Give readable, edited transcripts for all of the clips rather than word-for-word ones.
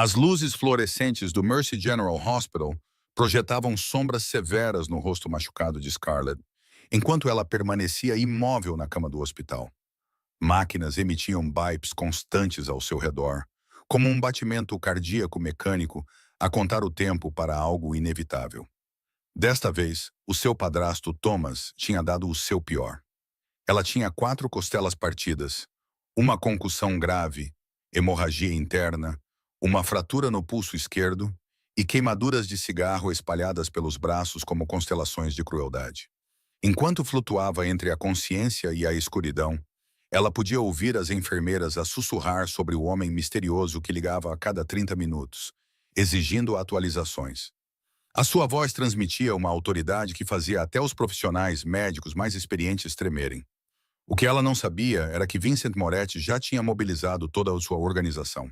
As luzes fluorescentes do Mercy General Hospital projetavam sombras severas no rosto machucado de Scarlett, enquanto ela permanecia imóvel na cama do hospital. Máquinas emitiam beeps constantes ao seu redor, como um batimento cardíaco mecânico a contar o tempo para algo inevitável. Desta vez, o seu padrasto Thomas tinha dado o seu pior. Ela tinha 4 costelas partidas, uma concussão grave, hemorragia interna, uma fratura no pulso esquerdo e queimaduras de cigarro espalhadas pelos braços como constelações de crueldade. Enquanto flutuava entre a consciência e a escuridão, ela podia ouvir as enfermeiras a sussurrar sobre o homem misterioso que ligava a cada 30 minutos, exigindo atualizações. A sua voz transmitia uma autoridade que fazia até os profissionais médicos mais experientes tremerem. O que ela não sabia era que Vincent Moretti já tinha mobilizado toda a sua organização.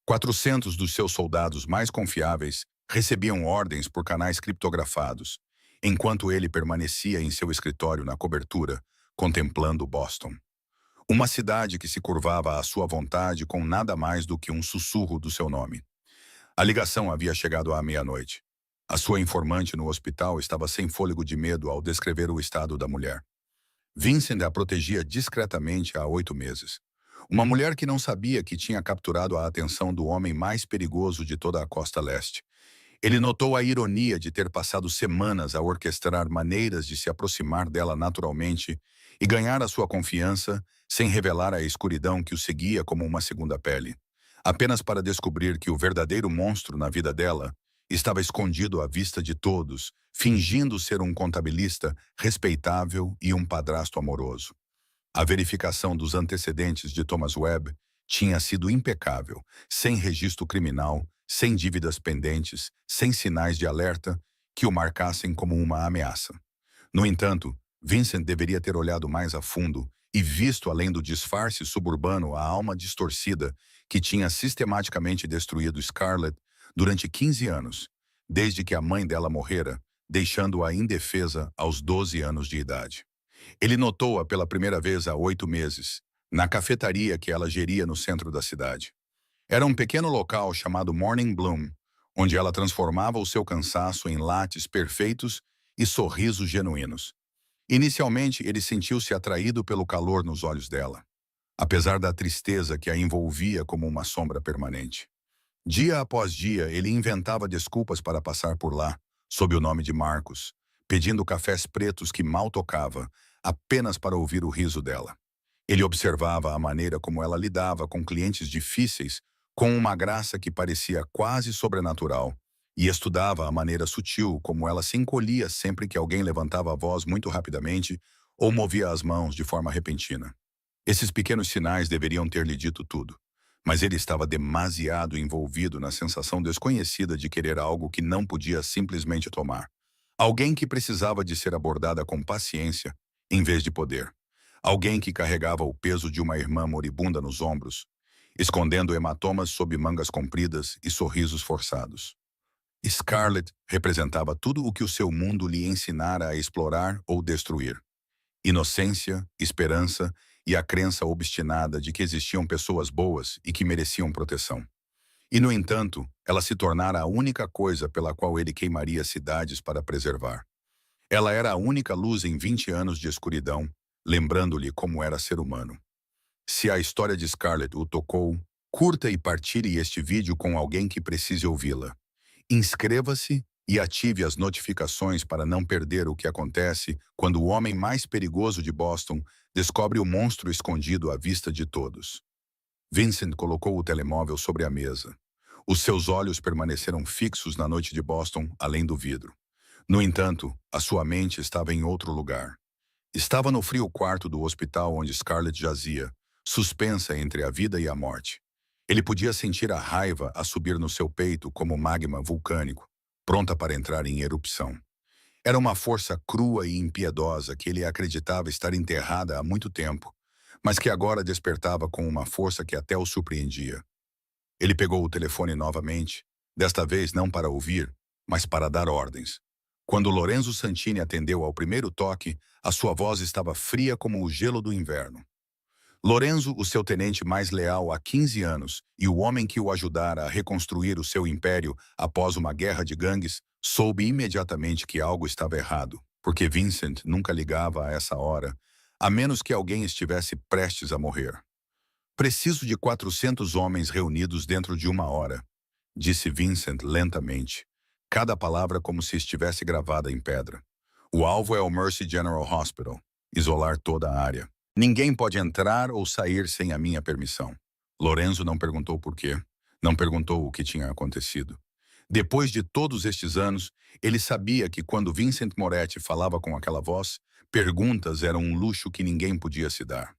400 dos seus soldados mais confiáveis recebiam ordens por canais criptografados, enquanto ele permanecia em seu escritório na cobertura, contemplando Boston. Uma cidade que se curvava à sua vontade com nada mais do que um sussurro do seu nome. A ligação havia chegado à meia-noite. A sua informante no hospital estava sem fôlego de medo ao descrever o estado da mulher. Vincent a protegia discretamente há 8 meses. Uma mulher que não sabia que tinha capturado a atenção do homem mais perigoso de toda a costa leste. Ele notou a ironia de ter passado semanas a orquestrar maneiras de se aproximar dela naturalmente e ganhar a sua confiança sem revelar a escuridão que o seguia como uma segunda pele, apenas para descobrir que o verdadeiro monstro na vida dela estava escondido à vista de todos, fingindo ser um contabilista respeitável e um padrasto amoroso. A verificação dos antecedentes de Thomas Webb tinha sido impecável, sem registro criminal, sem dívidas pendentes, sem sinais de alerta que o marcassem como uma ameaça. No entanto, Vincent deveria ter olhado mais a fundo e visto além do disfarce suburbano a alma distorcida que tinha sistematicamente destruído Scarlett durante 15 anos, desde que a mãe dela morrera, deixando-a indefesa aos 12 anos de idade. Ele notou-a pela primeira vez há 8 meses, na cafetaria que ela geria no centro da cidade. Era um pequeno local chamado Morning Bloom, onde ela transformava o seu cansaço em lates perfeitos e sorrisos genuínos. Inicialmente, ele sentiu-se atraído pelo calor nos olhos dela, apesar da tristeza que a envolvia como uma sombra permanente. Dia após dia, ele inventava desculpas para passar por lá, sob o nome de Marcos, pedindo cafés pretos que mal tocava, apenas para ouvir o riso dela. Ele observava a maneira como ela lidava com clientes difíceis, com uma graça que parecia quase sobrenatural, e estudava a maneira sutil como ela se encolhia sempre que alguém levantava a voz muito rapidamente ou movia as mãos de forma repentina. Esses pequenos sinais deveriam ter lhe dito tudo, mas ele estava demasiado envolvido na sensação desconhecida de querer algo que não podia simplesmente tomar. Alguém que precisava de ser abordada com paciência, em vez de poder. Alguém que carregava o peso de uma irmã moribunda nos ombros, escondendo hematomas sob mangas compridas e sorrisos forçados. Scarlett representava tudo o que o seu mundo lhe ensinara a explorar ou destruir. Inocência, esperança e a crença obstinada de que existiam pessoas boas e que mereciam proteção. E, no entanto, ela se tornara a única coisa pela qual ele queimaria cidades para preservar. Ela era a única luz em 20 anos de escuridão, lembrando-lhe como era ser humano. Se a história de Scarlett o tocou, curta e partilhe este vídeo com alguém que precise ouvi-la. Inscreva-se e ative as notificações para não perder o que acontece quando o homem mais perigoso de Boston descobre o monstro escondido à vista de todos. Vincent colocou o telemóvel sobre a mesa. Os seus olhos permaneceram fixos na noite de Boston, além do vidro. No entanto, a sua mente estava em outro lugar. Estava no frio quarto do hospital onde Scarlett jazia, suspensa entre a vida e a morte. Ele podia sentir a raiva a subir no seu peito como magma vulcânico, pronta para entrar em erupção. Era uma força crua e impiedosa que ele acreditava estar enterrada há muito tempo, mas que agora despertava com uma força que até o surpreendia. Ele pegou o telefone novamente, desta vez não para ouvir, mas para dar ordens. Quando Lorenzo Santini atendeu ao primeiro toque, a sua voz estava fria como o gelo do inverno. Lorenzo, o seu tenente mais leal há 15 anos e o homem que o ajudara a reconstruir o seu império após uma guerra de gangues, soube imediatamente que algo estava errado, porque Vincent nunca ligava a essa hora, a menos que alguém estivesse prestes a morrer. Preciso de 400 homens reunidos dentro de uma hora, disse Vincent lentamente, cada palavra como se estivesse gravada em pedra. O alvo é o Mercy General Hospital, isolar toda a área. Ninguém pode entrar ou sair sem a minha permissão. Lorenzo não perguntou por quê, não perguntou o que tinha acontecido. Depois de todos estes anos, ele sabia que quando Vincent Moretti falava com aquela voz, perguntas eram um luxo que ninguém podia se dar.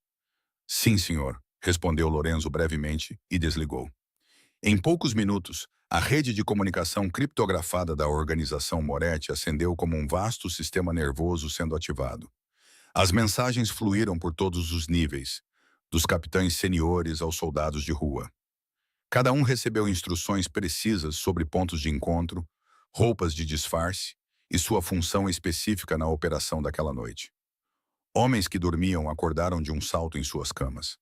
Sim, senhor, respondeu Lorenzo brevemente e desligou. Em poucos minutos, a rede de comunicação criptografada da organização Moretti acendeu como um vasto sistema nervoso sendo ativado. As mensagens fluíram por todos os níveis, dos capitães seniores aos soldados de rua. Cada um recebeu instruções precisas sobre pontos de encontro, roupas de disfarce e sua função específica na operação daquela noite. Homens que dormiam acordaram de um salto em suas camas.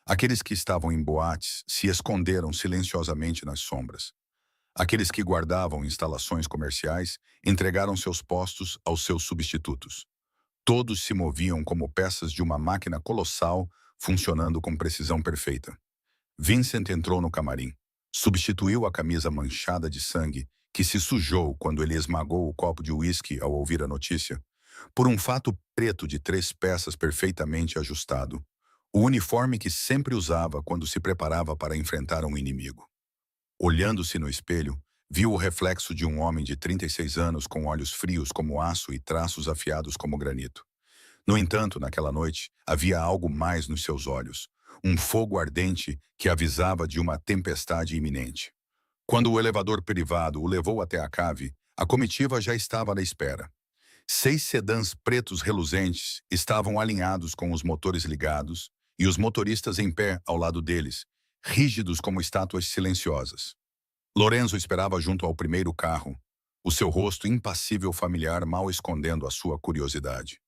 Aqueles que estavam em boates se esconderam silenciosamente nas sombras. Aqueles que guardavam instalações comerciais entregaram seus postos aos seus substitutos. Todos se moviam como peças de uma máquina colossal funcionando com precisão perfeita. Vincent entrou no camarim. Substituiu a camisa manchada de sangue, que se sujou quando ele esmagou o copo de uísque ao ouvir a notícia, por um fato preto de 3 peças perfeitamente ajustado, o uniforme que sempre usava quando se preparava para enfrentar um inimigo. Olhando-se no espelho, viu o reflexo de um homem de 36 anos com olhos frios como aço e traços afiados como granito. No entanto, naquela noite, havia algo mais nos seus olhos, um fogo ardente que avisava de uma tempestade iminente. Quando o elevador privado o levou até a cave, a comitiva já estava à espera. 6 sedãs pretos reluzentes estavam alinhados com os motores ligados e os motoristas em pé ao lado deles, rígidos como estátuas silenciosas. Lorenzo esperava junto ao primeiro carro, o seu rosto impassível familiar mal escondendo a sua curiosidade.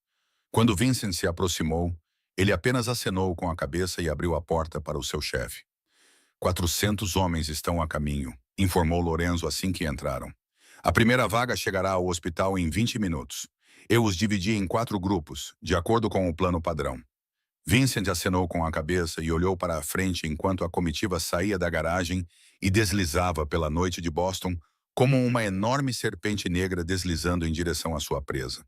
Quando Vincent se aproximou, ele apenas acenou com a cabeça e abriu a porta para o seu chefe. 400 homens estão a caminho, informou Lorenzo assim que entraram. A primeira vaga chegará ao hospital em 20 minutos. Eu os dividi em 4 grupos, de acordo com o plano padrão. Vincent acenou com a cabeça e olhou para a frente enquanto a comitiva saía da garagem e deslizava pela noite de Boston como uma enorme serpente negra deslizando em direção à sua presa.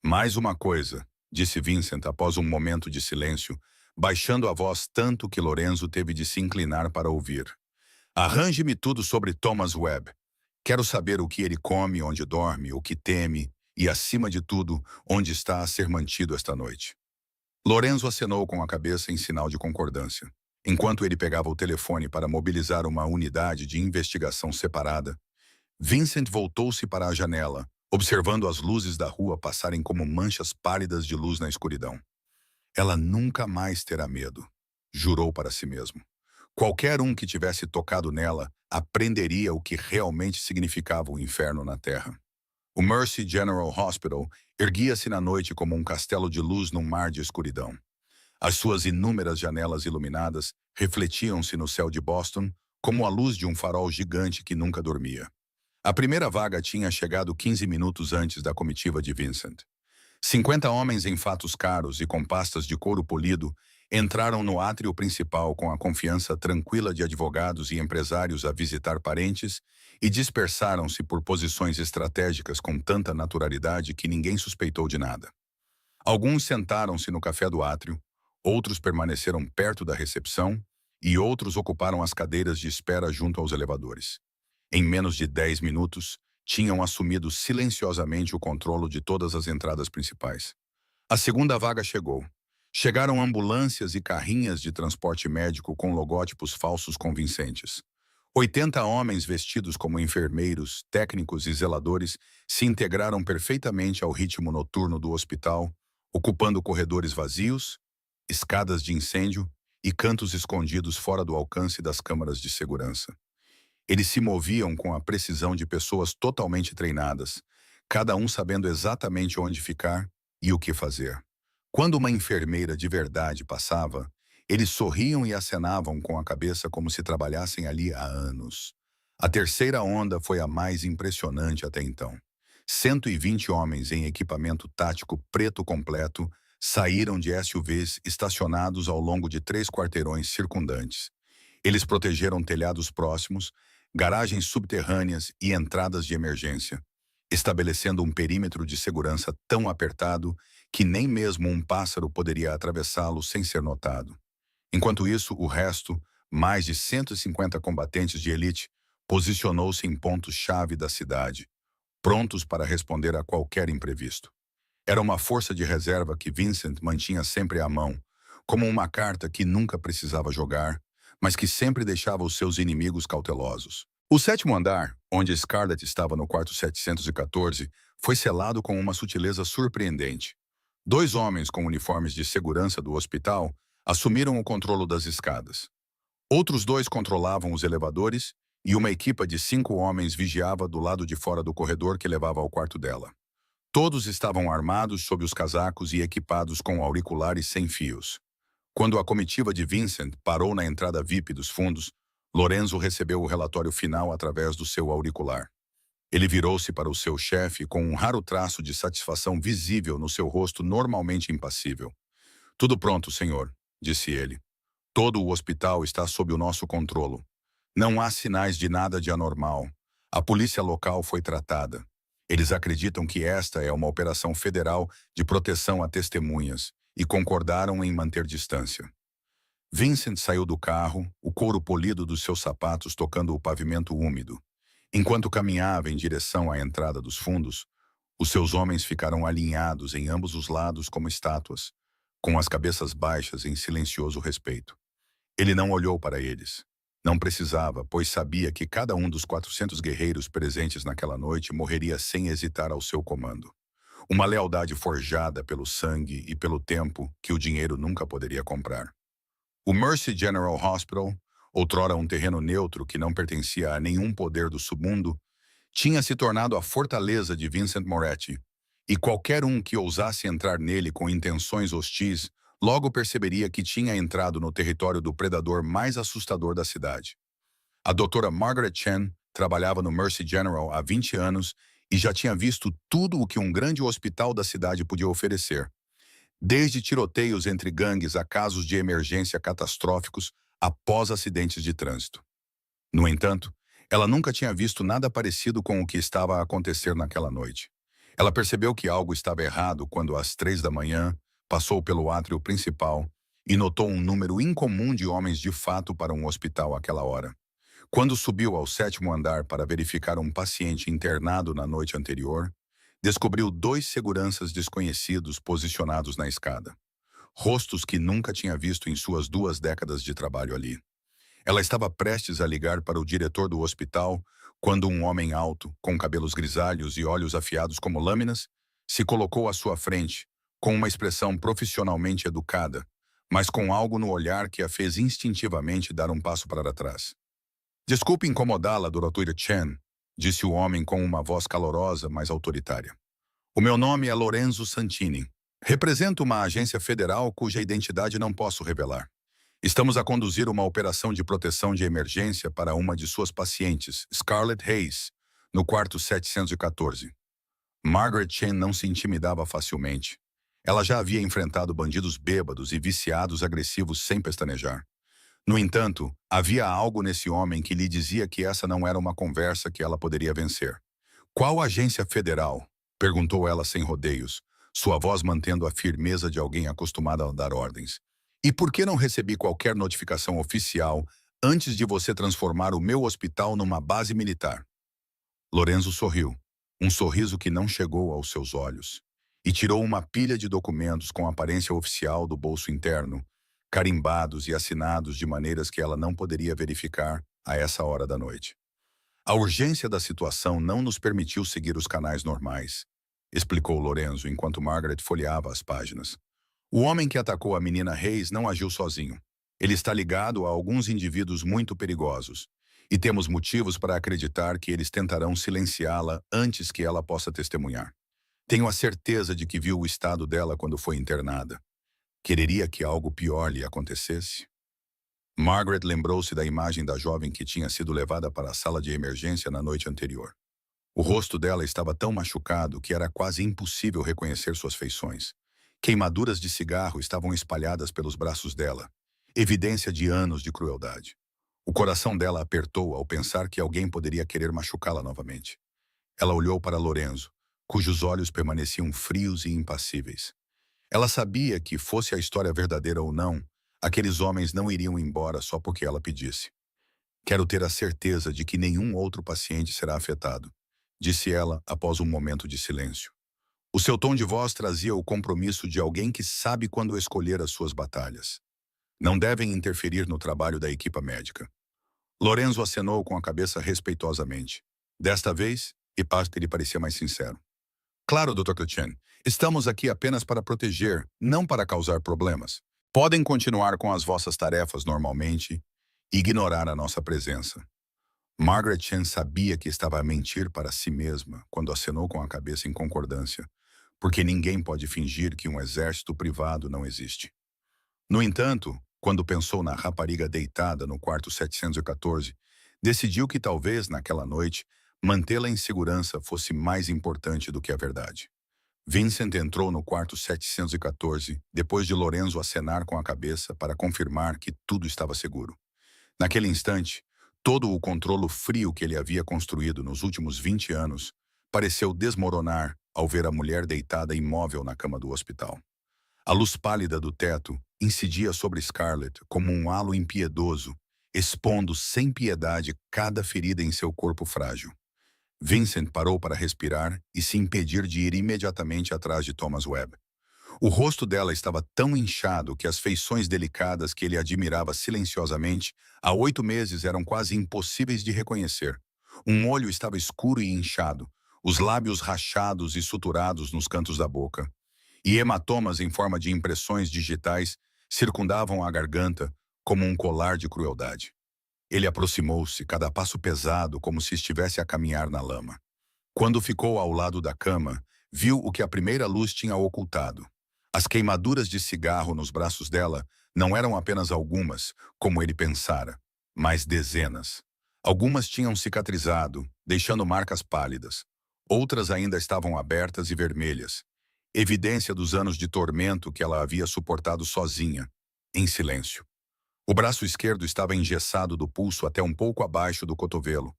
Mais uma coisa, disse Vincent após um momento de silêncio, baixando a voz tanto que Lorenzo teve de se inclinar para ouvir. Arranje-me tudo sobre Thomas Webb. Quero saber o que ele come, onde dorme, o que teme e, acima de tudo, onde está a ser mantido esta noite. Lorenzo acenou com a cabeça em sinal de concordância. Enquanto ele pegava o telefone para mobilizar uma unidade de investigação separada, Vincent voltou-se para a janela, observando as luzes da rua passarem como manchas pálidas de luz na escuridão. Ela nunca mais terá medo, jurou para si mesmo. Qualquer um que tivesse tocado nela aprenderia o que realmente significava o inferno na Terra. O Mercy General Hospital erguia-se na noite como um castelo de luz num mar de escuridão. As suas inúmeras janelas iluminadas refletiam-se no céu de Boston como a luz de um farol gigante que nunca dormia. A primeira vaga tinha chegado 15 minutos antes da comitiva de Vincent. 50 homens em fatos caros e com pastas de couro polido entraram no átrio principal com a confiança tranquila de advogados e empresários a visitar parentes e dispersaram-se por posições estratégicas com tanta naturalidade que ninguém suspeitou de nada. Alguns sentaram-se no café do átrio, outros permaneceram perto da recepção e outros ocuparam as cadeiras de espera junto aos elevadores. Em menos de 10 minutos, tinham assumido silenciosamente o controle de todas as entradas principais. A segunda vaga chegou. Chegaram ambulâncias e carrinhas de transporte médico com logótipos falsos convincentes. 80 homens vestidos como enfermeiros, técnicos e zeladores se integraram perfeitamente ao ritmo noturno do hospital, ocupando corredores vazios, escadas de incêndio e cantos escondidos fora do alcance das câmaras de segurança. Eles se moviam com a precisão de pessoas totalmente treinadas, cada um sabendo exatamente onde ficar e o que fazer. Quando uma enfermeira de verdade passava, Eles sorriam e acenavam com a cabeça como se trabalhassem ali há anos. A terceira onda foi a mais impressionante até então. 120 homens em equipamento tático preto completo saíram de SUVs estacionados ao longo de 3 quarteirões circundantes. Eles protegeram telhados próximos, garagens subterrâneas e entradas de emergência, estabelecendo um perímetro de segurança tão apertado que nem mesmo um pássaro poderia atravessá-lo sem ser notado. Enquanto isso, o resto, mais de 150 combatentes de elite, posicionou-se em pontos-chave da cidade, prontos para responder a qualquer imprevisto. Era uma força de reserva que Vincent mantinha sempre à mão, como uma carta que nunca precisava jogar, mas que sempre deixava os seus inimigos cautelosos. O sétimo andar, onde Scarlett estava no quarto 714, foi selado com uma sutileza surpreendente. 2 homens com uniformes de segurança do hospital assumiram o controle das escadas. Outros 2 controlavam os elevadores e uma equipa de 5 homens vigiava do lado de fora do corredor que levava ao quarto dela. Todos estavam armados sob os casacos e equipados com auriculares sem fios. Quando a comitiva de Vincent parou na entrada VIP dos fundos, Lorenzo recebeu o relatório final através do seu auricular. Ele virou-se para o seu chefe com um raro traço de satisfação visível no seu rosto normalmente impassível. "Tudo pronto, senhor", disse ele. "Todo o hospital está sob o nosso controlo. Não há sinais de nada de anormal. A polícia local foi tratada. Eles acreditam que esta é uma operação federal de proteção a testemunhas e concordaram em manter distância." Vincent saiu do carro, o couro polido dos seus sapatos tocando o pavimento úmido. Enquanto caminhava em direção à entrada dos fundos, os seus homens ficaram alinhados em ambos os lados como estátuas, com as cabeças baixas em silencioso respeito. Ele não olhou para eles. Não precisava, pois sabia que cada um dos 400 guerreiros presentes naquela noite morreria sem hesitar ao seu comando. Uma lealdade forjada pelo sangue e pelo tempo que o dinheiro nunca poderia comprar. O Mercy General Hospital, outrora um terreno neutro que não pertencia a nenhum poder do submundo, tinha se tornado a fortaleza de Vincent Moretti, e qualquer um que ousasse entrar nele com intenções hostis logo perceberia que tinha entrado no território do predador mais assustador da cidade. A doutora Margaret Chen trabalhava no Mercy General há 20 anos e já tinha visto tudo o que um grande hospital da cidade podia oferecer, desde tiroteios entre gangues a casos de emergência catastróficos após acidentes de trânsito. No entanto, ela nunca tinha visto nada parecido com o que estava a acontecer naquela noite. Ela percebeu que algo estava errado quando, às 3 da manhã, passou pelo átrio principal e notou um número incomum de homens de fato para um hospital àquela hora. Quando subiu ao 7º andar para verificar um paciente internado na noite anterior, descobriu 2 seguranças desconhecidos posicionados na escada. Rostos que nunca tinha visto em suas 2 décadas de trabalho ali. Ela estava prestes a ligar para o diretor do hospital quando um homem alto, com cabelos grisalhos e olhos afiados como lâminas, se colocou à sua frente, com uma expressão profissionalmente educada, mas com algo no olhar que a fez instintivamente dar um passo para trás. "Desculpe incomodá-la, doutora Chen", disse o homem com uma voz calorosa, mas autoritária. "O meu nome é Lorenzo Santini. Represento uma agência federal cuja identidade não posso revelar. Estamos a conduzir uma operação de proteção de emergência para uma de suas pacientes, Scarlett Hayes, no quarto 714. Margaret Chen não se intimidava facilmente. Ela já havia enfrentado bandidos bêbados e viciados agressivos sem pestanejar. No entanto, havia algo nesse homem que lhe dizia que essa não era uma conversa que ela poderia vencer. "Qual agência federal?", perguntou ela sem rodeios, sua voz mantendo a firmeza de alguém acostumada a dar ordens. "E por que não recebi qualquer notificação oficial antes de você transformar o meu hospital numa base militar?" Lorenzo sorriu, um sorriso que não chegou aos seus olhos, e tirou uma pilha de documentos com aparência oficial do bolso interno, carimbados e assinados de maneiras que ela não poderia verificar a essa hora da noite. "A urgência da situação não nos permitiu seguir os canais normais", explicou Lorenzo enquanto Margaret folheava as páginas. "O homem que atacou a menina Hayes não agiu sozinho. Ele está ligado a alguns indivíduos muito perigosos, e temos motivos para acreditar que eles tentarão silenciá-la antes que ela possa testemunhar. Tenho a certeza de que viu o estado dela quando foi internada. Quereria que algo pior lhe acontecesse? Margaret lembrou-se da imagem da jovem que tinha sido levada para a sala de emergência na noite anterior. O rosto dela estava tão machucado que era quase impossível reconhecer suas feições. Queimaduras de cigarro estavam espalhadas pelos braços dela, evidência de anos de crueldade. O coração dela apertou ao pensar que alguém poderia querer machucá-la novamente. Ela olhou para Lorenzo, cujos olhos permaneciam frios e impassíveis. Ela sabia que, fosse a história verdadeira ou não, aqueles homens não iriam embora só porque ela pedisse. Quero ter a certeza de que nenhum outro paciente será afetado, disse ela após um momento de silêncio. O seu tom de voz trazia o compromisso de alguém que sabe quando escolher as suas batalhas. Não devem interferir no trabalho da equipa médica. Lorenzo acenou com a cabeça respeitosamente. Desta vez, Hippolyte lhe parecia mais sincero. Claro, Dr. Crutzen, estamos aqui apenas para proteger, não para causar problemas. Podem continuar com as vossas tarefas normalmente e ignorar a nossa presença. Margaret Chen sabia que estava a mentir para si mesma quando acenou com a cabeça em concordância, porque ninguém pode fingir que um exército privado não existe. No entanto, quando pensou na rapariga deitada no quarto 714, decidiu que talvez, naquela noite, mantê-la em segurança fosse mais importante do que a verdade. Vincent entrou no quarto 714, depois de Lorenzo acenar com a cabeça para confirmar que tudo estava seguro. Naquele instante, todo o controlo frio que ele havia construído nos últimos 20 anos pareceu desmoronar ao ver a mulher deitada imóvel na cama do hospital. A luz pálida do teto incidia sobre Scarlett como um halo impiedoso, expondo sem piedade cada ferida em seu corpo frágil. Vincent parou para respirar e se impedir de ir imediatamente atrás de Thomas Webb. O rosto dela estava tão inchado que as feições delicadas que ele admirava silenciosamente há 8 meses eram quase impossíveis de reconhecer. Um olho estava escuro e inchado, os lábios rachados e suturados nos cantos da boca, e hematomas em forma de impressões digitais circundavam a garganta como um colar de crueldade. Ele aproximou-se, cada passo pesado, como se estivesse a caminhar na lama. Quando ficou ao lado da cama, viu o que a primeira luz tinha ocultado. As queimaduras de cigarro nos braços dela não eram apenas algumas, como ele pensara, mas dezenas. Algumas tinham cicatrizado, deixando marcas pálidas. Outras ainda estavam abertas e vermelhas, evidência dos anos de tormento que ela havia suportado sozinha, em silêncio. O braço esquerdo estava engessado do pulso até um pouco abaixo do cotovelo,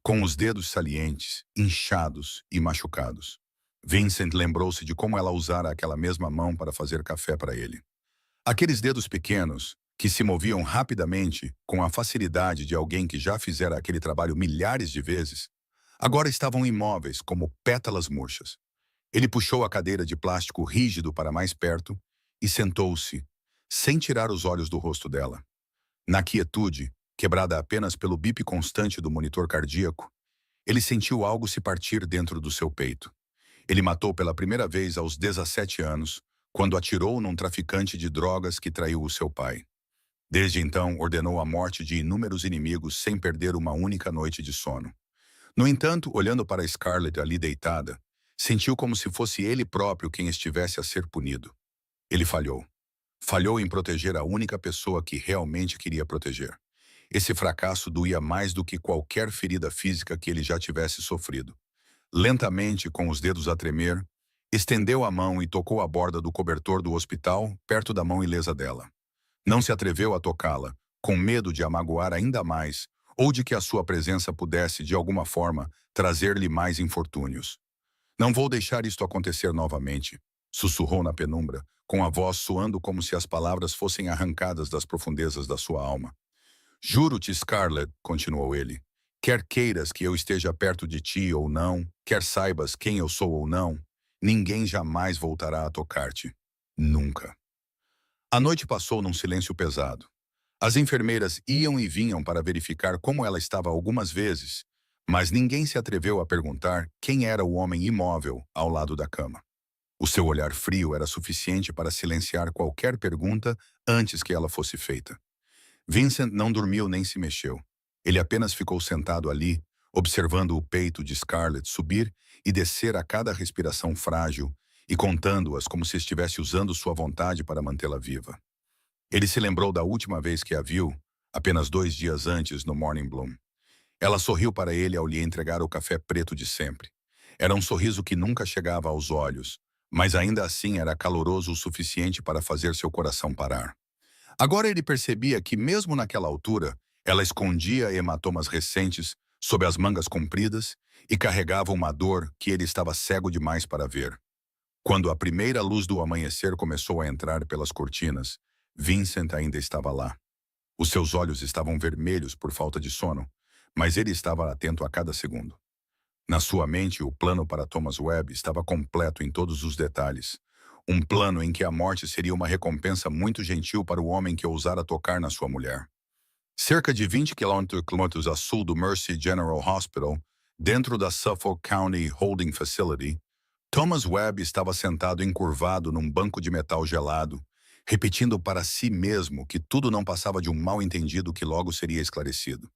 com os dedos salientes, inchados e machucados. Vincent lembrou-se de como ela usara aquela mesma mão para fazer café para ele. Aqueles dedos pequenos, que se moviam rapidamente com a facilidade de alguém que já fizera aquele trabalho milhares de vezes, agora estavam imóveis como pétalas murchas. Ele puxou a cadeira de plástico rígido para mais perto e sentou-se, sem tirar os olhos do rosto dela. Na quietude, quebrada apenas pelo bip constante do monitor cardíaco, ele sentiu algo se partir dentro do seu peito. Ele matou pela primeira vez aos 17 anos, quando atirou num traficante de drogas que traiu o seu pai. Desde então, ordenou a morte de inúmeros inimigos sem perder uma única noite de sono. No entanto, olhando para Scarlett ali deitada, sentiu como se fosse ele próprio quem estivesse a ser punido. Ele falhou. Falhou em proteger a única pessoa que realmente queria proteger. Esse fracasso doía mais do que qualquer ferida física que ele já tivesse sofrido. Lentamente, com os dedos a tremer, estendeu a mão e tocou a borda do cobertor do hospital, perto da mão ilesa dela. Não se atreveu a tocá-la, com medo de a magoar ainda mais, ou de que a sua presença pudesse, de alguma forma, trazer-lhe mais infortúnios. Não vou deixar isto acontecer novamente, sussurrou na penumbra, com a voz soando como se as palavras fossem arrancadas das profundezas da sua alma. Juro-te, Scarlett, continuou ele, quer queiras que eu esteja perto de ti ou não, quer saibas quem eu sou ou não, ninguém jamais voltará a tocar-te. Nunca. A noite passou num silêncio pesado. As enfermeiras iam e vinham para verificar como ela estava algumas vezes, mas ninguém se atreveu a perguntar quem era o homem imóvel ao lado da cama. O seu olhar frio era suficiente para silenciar qualquer pergunta antes que ela fosse feita. Vincent não dormiu nem se mexeu. Ele apenas ficou sentado ali, observando o peito de Scarlett subir e descer a cada respiração frágil, e contando-as como se estivesse usando sua vontade para mantê-la viva. Ele se lembrou da última vez que a viu, apenas 2 dias antes, no Morning Bloom. Ela sorriu para ele ao lhe entregar o café preto de sempre. Era um sorriso que nunca chegava aos olhos, mas ainda assim era caloroso o suficiente para fazer seu coração parar. Agora ele percebia que, mesmo naquela altura, ela escondia hematomas recentes sob as mangas compridas e carregava uma dor que ele estava cego demais para ver. Quando a primeira luz do amanhecer começou a entrar pelas cortinas, Vincent ainda estava lá. Os seus olhos estavam vermelhos por falta de sono, mas ele estava atento a cada segundo. Na sua mente, o plano para Thomas Webb estava completo em todos os detalhes. Um plano em que a morte seria uma recompensa muito gentil para o homem que ousara tocar na sua mulher. Cerca de 20 quilômetros a sul do Mercy General Hospital, dentro da Suffolk County Holding Facility, Thomas Webb estava sentado encurvado num banco de metal gelado, repetindo para si mesmo que tudo não passava de um mal-entendido que logo seria esclarecido.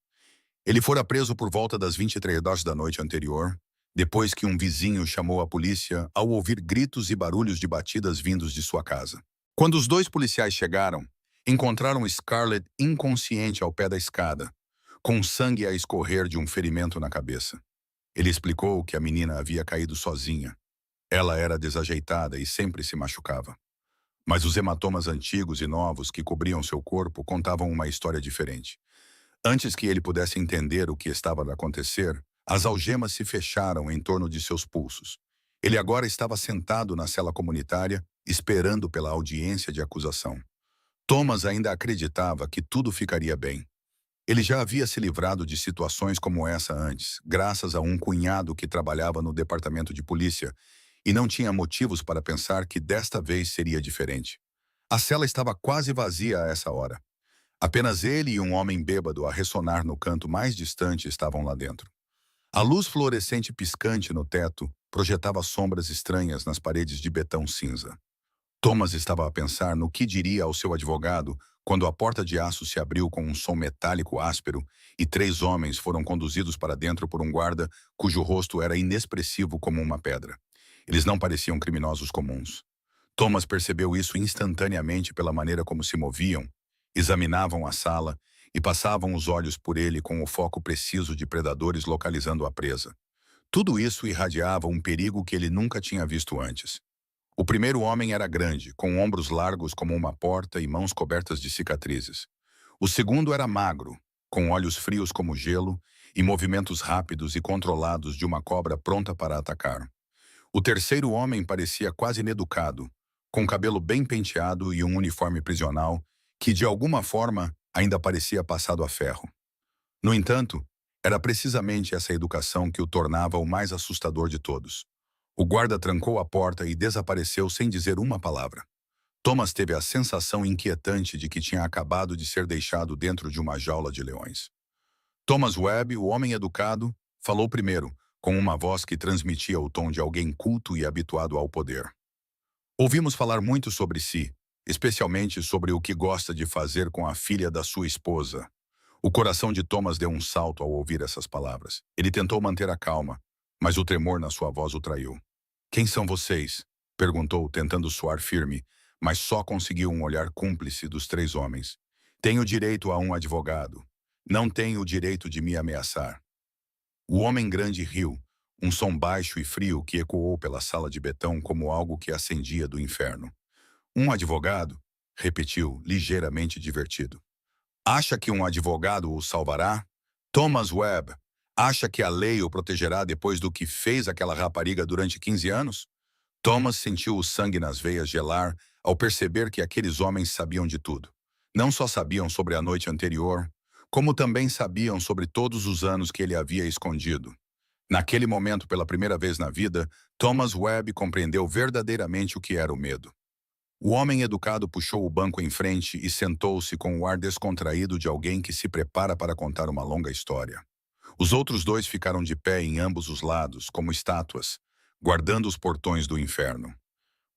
Ele fora preso por volta das 23 horas da noite anterior, depois que um vizinho chamou a polícia ao ouvir gritos e barulhos de batidas vindos de sua casa. Quando os 2 policiais chegaram, encontraram Scarlett inconsciente ao pé da escada, com sangue a escorrer de um ferimento na cabeça. Ele explicou que a menina havia caído sozinha. Ela era desajeitada e sempre se machucava. Mas os hematomas antigos e novos que cobriam seu corpo contavam uma história diferente. Antes que ele pudesse entender o que estava a acontecer, as algemas se fecharam em torno de seus pulsos. Ele agora estava sentado na cela comunitária, esperando pela audiência de acusação. Thomas ainda acreditava que tudo ficaria bem. Ele já havia se livrado de situações como essa antes, graças a um cunhado que trabalhava no departamento de polícia, e não tinha motivos para pensar que desta vez seria diferente. A cela estava quase vazia a essa hora. Apenas ele e um homem bêbado a ressonar no canto mais distante estavam lá dentro. A luz fluorescente piscante no teto projetava sombras estranhas nas paredes de betão cinza. Thomas estava a pensar no que diria ao seu advogado quando a porta de aço se abriu com um som metálico áspero e 3 homens foram conduzidos para dentro por um guarda cujo rosto era inexpressivo como uma pedra. Eles não pareciam criminosos comuns. Thomas percebeu isso instantaneamente pela maneira como se moviam, examinavam a sala e passavam os olhos por ele com o foco preciso de predadores localizando a presa. Tudo isso irradiava um perigo que ele nunca tinha visto antes. O primeiro homem era grande, com ombros largos como uma porta e mãos cobertas de cicatrizes. O segundo era magro, com olhos frios como gelo e movimentos rápidos e controlados de uma cobra pronta para atacar. O terceiro homem parecia quase ineducado, com cabelo bem penteado e um uniforme prisional que, de alguma forma, ainda parecia passado a ferro. No entanto, era precisamente essa educação que o tornava o mais assustador de todos. O guarda trancou a porta e desapareceu sem dizer uma palavra. Thomas teve a sensação inquietante de que tinha acabado de ser deixado dentro de uma jaula de leões. Thomas Webb, o homem educado, falou primeiro, com uma voz que transmitia o tom de alguém culto e habituado ao poder. Ouvimos falar muito sobre si, especialmente sobre o que gosta de fazer com a filha da sua esposa. O coração de Thomas deu um salto ao ouvir essas palavras. Ele tentou manter a calma, mas o tremor na sua voz o traiu. "Quem são vocês?" perguntou, tentando soar firme, mas só conseguiu um olhar cúmplice dos 3 homens. "Tenho direito a um advogado. Não tenho o direito de me ameaçar." O homem grande riu, um som baixo e frio que ecoou pela sala de betão como algo que ascendia do inferno. "Um advogado?" repetiu, ligeiramente divertido. "Acha que um advogado o salvará? Thomas Webb, acha que a lei o protegerá depois do que fez aquela rapariga durante 15 anos? Thomas sentiu o sangue nas veias gelar ao perceber que aqueles homens sabiam de tudo. Não só sabiam sobre a noite anterior, como também sabiam sobre todos os anos que ele havia escondido. Naquele momento, pela primeira vez na vida, Thomas Webb compreendeu verdadeiramente o que era o medo. O homem educado puxou o banco em frente e sentou-se com o ar descontraído de alguém que se prepara para contar uma longa história. Os outros 2 ficaram de pé em ambos os lados, como estátuas, guardando os portões do inferno.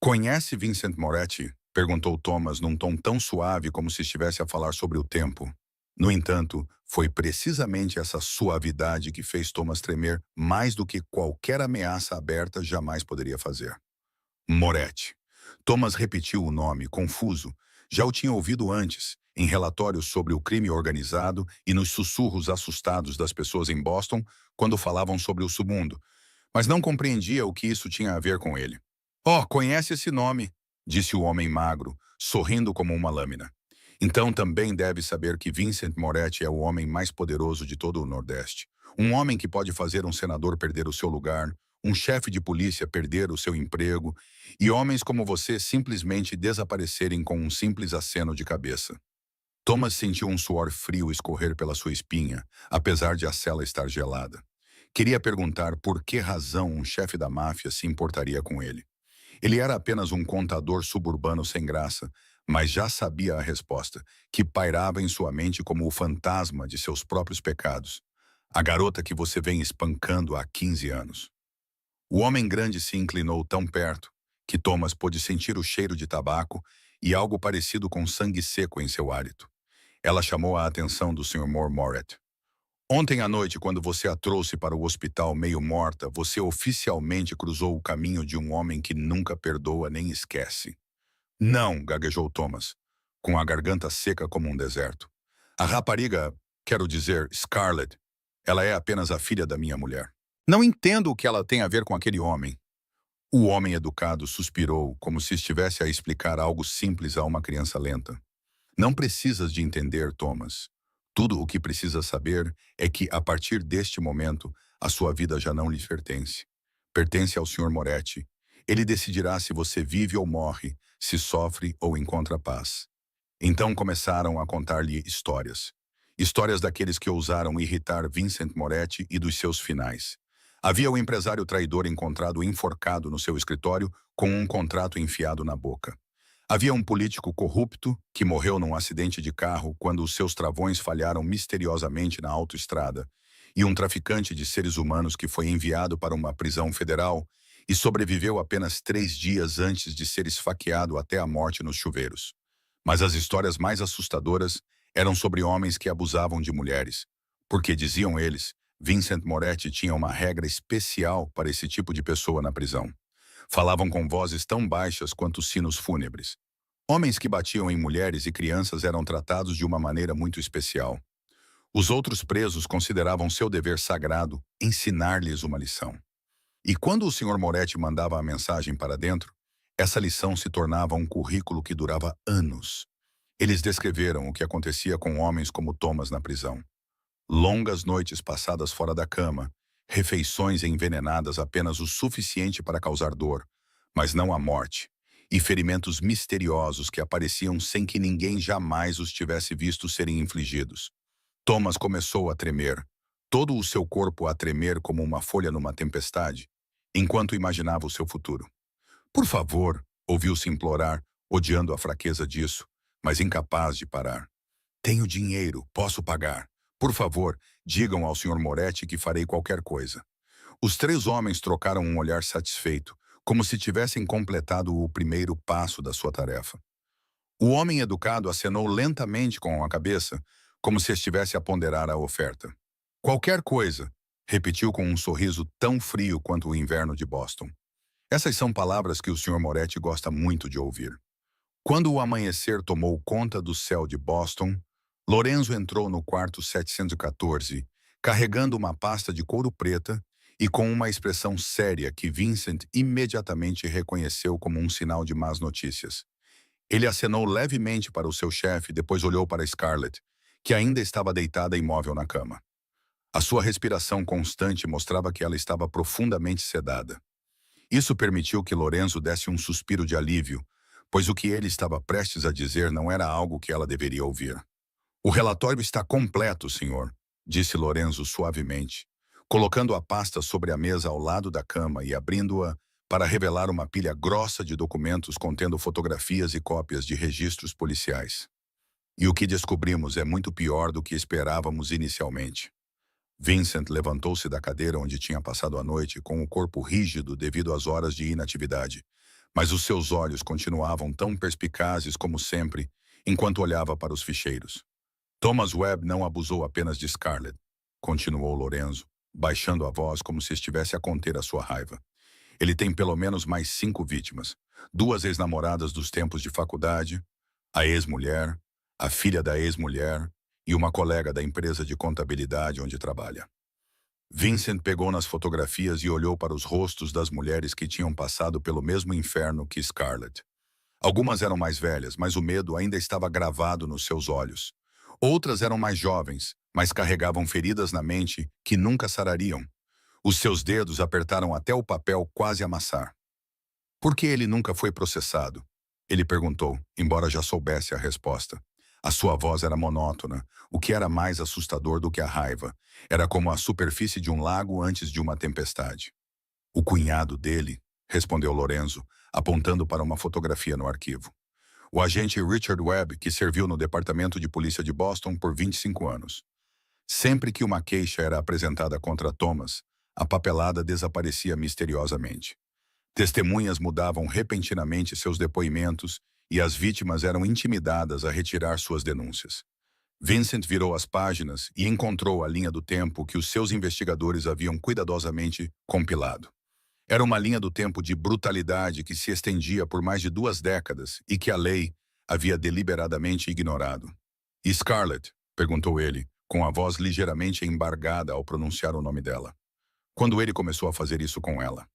"Conhece Vincent Moretti?" perguntou Thomas num tom tão suave como se estivesse a falar sobre o tempo. No entanto, foi precisamente essa suavidade que fez Thomas tremer mais do que qualquer ameaça aberta jamais poderia fazer. Moretti. Thomas repetiu o nome, confuso. Já o tinha ouvido antes, em relatórios sobre o crime organizado e nos sussurros assustados das pessoas em Boston quando falavam sobre o submundo, mas não compreendia o que isso tinha a ver com ele. Oh, conhece esse nome, disse o homem magro, sorrindo como uma lâmina. Então também deve saber que Vincent Moretti é o homem mais poderoso de todo o Nordeste. Um homem que pode fazer um senador perder o seu lugar, um chefe de polícia perder o seu emprego, e homens como você simplesmente desaparecerem com um simples aceno de cabeça. Thomas sentiu um suor frio escorrer pela sua espinha, apesar de a cela estar gelada. Queria perguntar por que razão um chefe da máfia se importaria com ele. Ele era apenas um contador suburbano sem graça, mas já sabia a resposta, que pairava em sua mente como o fantasma de seus próprios pecados. A garota que você vem espancando há 15 anos. O homem grande se inclinou tão perto que Thomas pôde sentir o cheiro de tabaco e algo parecido com sangue seco em seu hálito. Ela chamou a atenção do Sr. Moret. Ontem à noite, quando você a trouxe para o hospital meio morta, você oficialmente cruzou o caminho de um homem que nunca perdoa nem esquece. Não, gaguejou Thomas, com a garganta seca como um deserto. A rapariga, quero dizer, Scarlett, ela é apenas a filha da minha mulher. Não entendo o que ela tem a ver com aquele homem. O homem educado suspirou, como se estivesse a explicar algo simples a uma criança lenta. Não precisas de entender, Thomas. Tudo o que precisa saber é que, a partir deste momento, a sua vida já não lhe pertence. Pertence ao Sr. Moretti. Ele decidirá se você vive ou morre, se sofre ou encontra paz. Então começaram a contar-lhe histórias. Histórias daqueles que ousaram irritar Vincent Moretti e dos seus finais. Havia o empresário traidor encontrado enforcado no seu escritório com um contrato enfiado na boca. Havia um político corrupto que morreu num acidente de carro quando os seus travões falharam misteriosamente na autoestrada, e um traficante de seres humanos que foi enviado para uma prisão federal e sobreviveu apenas 3 dias antes de ser esfaqueado até a morte nos chuveiros. Mas as histórias mais assustadoras eram sobre homens que abusavam de mulheres, porque, diziam eles, Vincent Moretti tinha uma regra especial para esse tipo de pessoa na prisão. Falavam com vozes tão baixas quanto sinos fúnebres. Homens que batiam em mulheres e crianças eram tratados de uma maneira muito especial. Os outros presos consideravam seu dever sagrado ensinar-lhes uma lição. E quando o Sr. Moretti mandava a mensagem para dentro, essa lição se tornava um currículo que durava anos. Eles descreveram o que acontecia com homens como Thomas na prisão. Longas noites passadas fora da cama, refeições envenenadas apenas o suficiente para causar dor, mas não a morte, e ferimentos misteriosos que apareciam sem que ninguém jamais os tivesse visto serem infligidos. Thomas começou a tremer, todo o seu corpo a tremer como uma folha numa tempestade, enquanto imaginava o seu futuro. Por favor, ouviu-se implorar, odiando a fraqueza disso, mas incapaz de parar. Tenho dinheiro, posso pagar. Por favor, digam ao Sr. Moretti que farei qualquer coisa. Os 3 homens trocaram um olhar satisfeito, como se tivessem completado o primeiro passo da sua tarefa. O homem educado acenou lentamente com a cabeça, como se estivesse a ponderar a oferta. Qualquer coisa, repetiu com um sorriso tão frio quanto o inverno de Boston. Essas são palavras que o Sr. Moretti gosta muito de ouvir. Quando o amanhecer tomou conta do céu de Boston, Lorenzo entrou no quarto 714, carregando uma pasta de couro preta e com uma expressão séria que Vincent imediatamente reconheceu como um sinal de más notícias. Ele acenou levemente para o seu chefe e depois olhou para Scarlett, que ainda estava deitada imóvel na cama. A sua respiração constante mostrava que ela estava profundamente sedada. Isso permitiu que Lorenzo desse um suspiro de alívio, pois o que ele estava prestes a dizer não era algo que ela deveria ouvir. O relatório está completo, senhor, disse Lorenzo suavemente, colocando a pasta sobre a mesa ao lado da cama e abrindo-a para revelar uma pilha grossa de documentos contendo fotografias e cópias de registros policiais. E o que descobrimos é muito pior do que esperávamos inicialmente. Vincent levantou-se da cadeira onde tinha passado a noite com o corpo rígido devido às horas de inatividade, mas os seus olhos continuavam tão perspicazes como sempre enquanto olhava para os ficheiros. Thomas Webb não abusou apenas de Scarlett, continuou Lorenzo, baixando a voz como se estivesse a conter a sua raiva. Ele tem pelo menos mais 5 vítimas. 2 ex-namoradas dos tempos de faculdade, a ex-mulher, a filha da ex-mulher e uma colega da empresa de contabilidade onde trabalha. Vincent pegou nas fotografias e olhou para os rostos das mulheres que tinham passado pelo mesmo inferno que Scarlett. Algumas eram mais velhas, mas o medo ainda estava gravado nos seus olhos. Outras eram mais jovens, mas carregavam feridas na mente que nunca sarariam. Os seus dedos apertaram até o papel quase amassar. Por que ele nunca foi processado? Ele perguntou, embora já soubesse a resposta. A sua voz era monótona, o que era mais assustador do que a raiva. Era como a superfície de um lago antes de uma tempestade. O cunhado dele, respondeu Lorenzo, apontando para uma fotografia no arquivo. O agente Richard Webb, que serviu no Departamento de Polícia de Boston por 25 anos. Sempre que uma queixa era apresentada contra Thomas, a papelada desaparecia misteriosamente. Testemunhas mudavam repentinamente seus depoimentos e as vítimas eram intimidadas a retirar suas denúncias. Vincent virou as páginas e encontrou a linha do tempo que os seus investigadores haviam cuidadosamente compilado. Era uma linha do tempo de brutalidade que se estendia por mais de 2 décadas e que a lei havia deliberadamente ignorado. "E Scarlett?", perguntou ele, com a voz ligeiramente embargada ao pronunciar o nome dela. Quando ele começou a fazer isso com ela.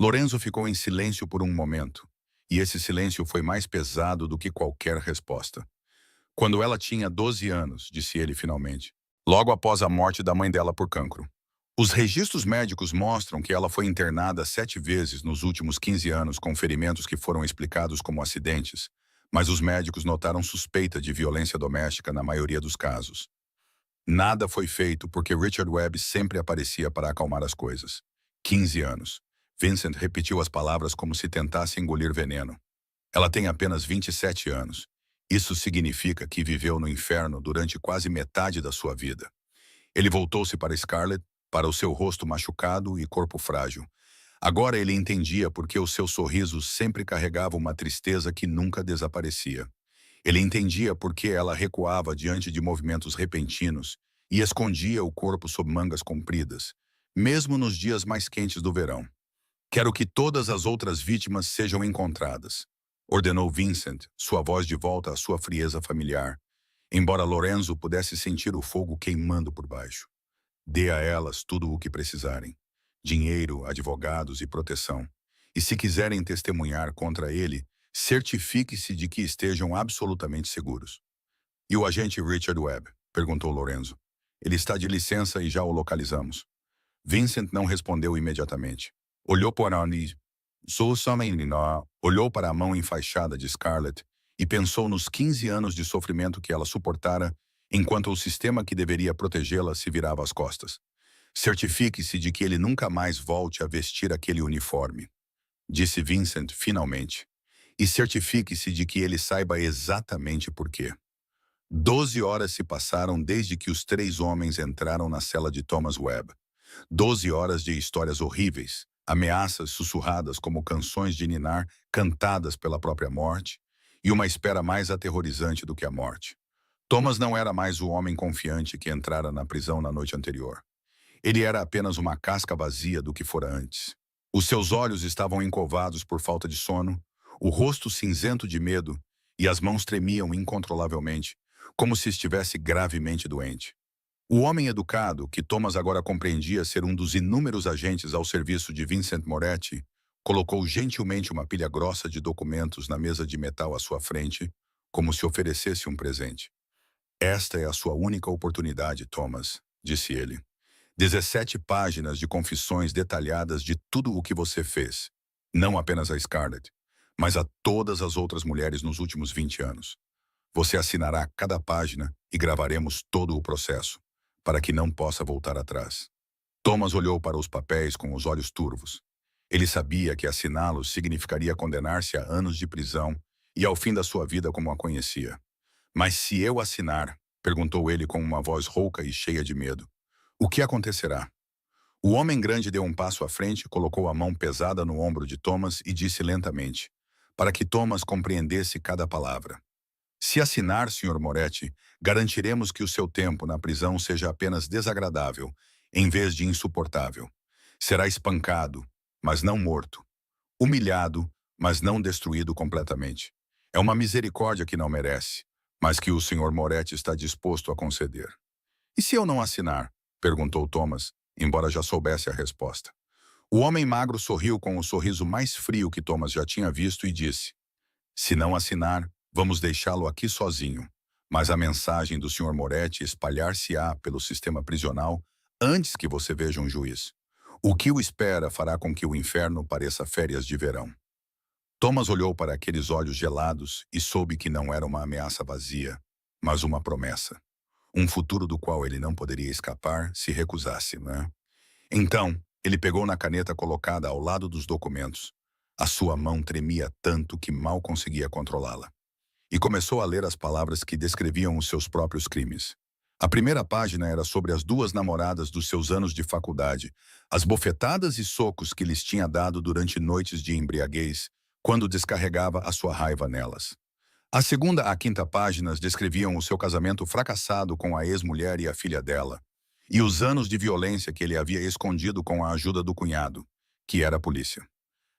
Lorenzo ficou em silêncio por um momento, e esse silêncio foi mais pesado do que qualquer resposta. "Quando ela tinha 12 anos", disse ele finalmente, logo após a morte da mãe dela por cancro. Os registros médicos mostram que ela foi internada 7 vezes nos últimos 15 anos com ferimentos que foram explicados como acidentes, mas os médicos notaram suspeita de violência doméstica na maioria dos casos. Nada foi feito porque Richard Webb sempre aparecia para acalmar as coisas. 15 anos. Vincent repetiu as palavras como se tentasse engolir veneno. Ela tem apenas 27 anos. Isso significa que viveu no inferno durante quase metade da sua vida. Ele voltou-se para Scarlett, para o seu rosto machucado e corpo frágil. Agora ele entendia por que o seu sorriso sempre carregava uma tristeza que nunca desaparecia. Ele entendia por que ela recuava diante de movimentos repentinos e escondia o corpo sob mangas compridas, mesmo nos dias mais quentes do verão. "Quero que todas as outras vítimas sejam encontradas", ordenou Vincent, sua voz de volta à sua frieza familiar, embora Lorenzo pudesse sentir o fogo queimando por baixo. "Dê a elas tudo o que precisarem. Dinheiro, advogados e proteção. E se quiserem testemunhar contra ele, certifique-se de que estejam absolutamente seguros." "E o agente Richard Webb?", perguntou Lorenzo. "Ele está de licença e já o localizamos." Vincent não respondeu imediatamente. Olhou para olhou para a mão enfaixada de Scarlett e pensou nos 15 anos de sofrimento que ela suportara enquanto o sistema que deveria protegê-la se virava as costas. "Certifique-se de que ele nunca mais volte a vestir aquele uniforme", disse Vincent finalmente. "E certifique-se de que ele saiba exatamente por quê." 12 horas se passaram desde que os 3 homens entraram na cela de Thomas Webb. 12 horas de histórias horríveis, ameaças sussurradas como canções de ninar cantadas pela própria morte, e uma espera mais aterrorizante do que a morte. Thomas não era mais o homem confiante que entrara na prisão na noite anterior. Ele era apenas uma casca vazia do que fora antes. Os seus olhos estavam encovados por falta de sono, o rosto cinzento de medo, e as mãos tremiam incontrolavelmente, como se estivesse gravemente doente. O homem educado, que Thomas agora compreendia ser um dos inúmeros agentes ao serviço de Vincent Moretti, colocou gentilmente uma pilha grossa de documentos na mesa de metal à sua frente, como se oferecesse um presente. "Esta é a sua única oportunidade, Thomas", disse ele. 17 páginas de confissões detalhadas de tudo o que você fez, não apenas a Scarlett, mas a todas as outras mulheres nos últimos 20 anos. Você assinará cada página e gravaremos todo o processo, para que não possa voltar atrás. Thomas olhou para os papéis com os olhos turvos. Ele sabia que assiná-los significaria condenar-se a anos de prisão e ao fim da sua vida como a conhecia. "Mas se eu assinar?", perguntou ele com uma voz rouca e cheia de medo. "O que acontecerá?" O homem grande deu um passo à frente, colocou a mão pesada no ombro de Thomas e disse lentamente, para que Thomas compreendesse cada palavra: "Se assinar, Sr. Moretti, garantiremos que o seu tempo na prisão seja apenas desagradável, em vez de insuportável. Será espancado, mas não morto. Humilhado, mas não destruído completamente. É uma misericórdia que não merece, mas que o Sr. Moretti está disposto a conceder. E se eu não assinar? Perguntou Thomas, embora já soubesse a resposta. O homem magro sorriu com o sorriso mais frio que Thomas já tinha visto e disse: se não assinar, vamos deixá-lo aqui sozinho. Mas a mensagem do Sr. Moretti espalhar-se-á pelo sistema prisional antes que você veja um juiz. O que o espera fará com que o inferno pareça férias de verão. Thomas olhou para aqueles olhos gelados e soube que não era uma ameaça vazia, mas uma promessa. Um futuro do qual ele não poderia escapar se recusasse, né? Então, ele pegou na caneta colocada ao lado dos documentos. A sua mão tremia tanto que mal conseguia controlá-la. E começou a ler as palavras que descreviam os seus próprios crimes. A primeira página era sobre as duas namoradas dos seus anos de faculdade, as bofetadas e socos que lhes tinha dado durante noites de embriaguez, quando descarregava a sua raiva nelas. A segunda à quinta páginas descreviam o seu casamento fracassado com a ex-mulher e a filha dela, e os anos de violência que ele havia escondido com a ajuda do cunhado, que era a polícia.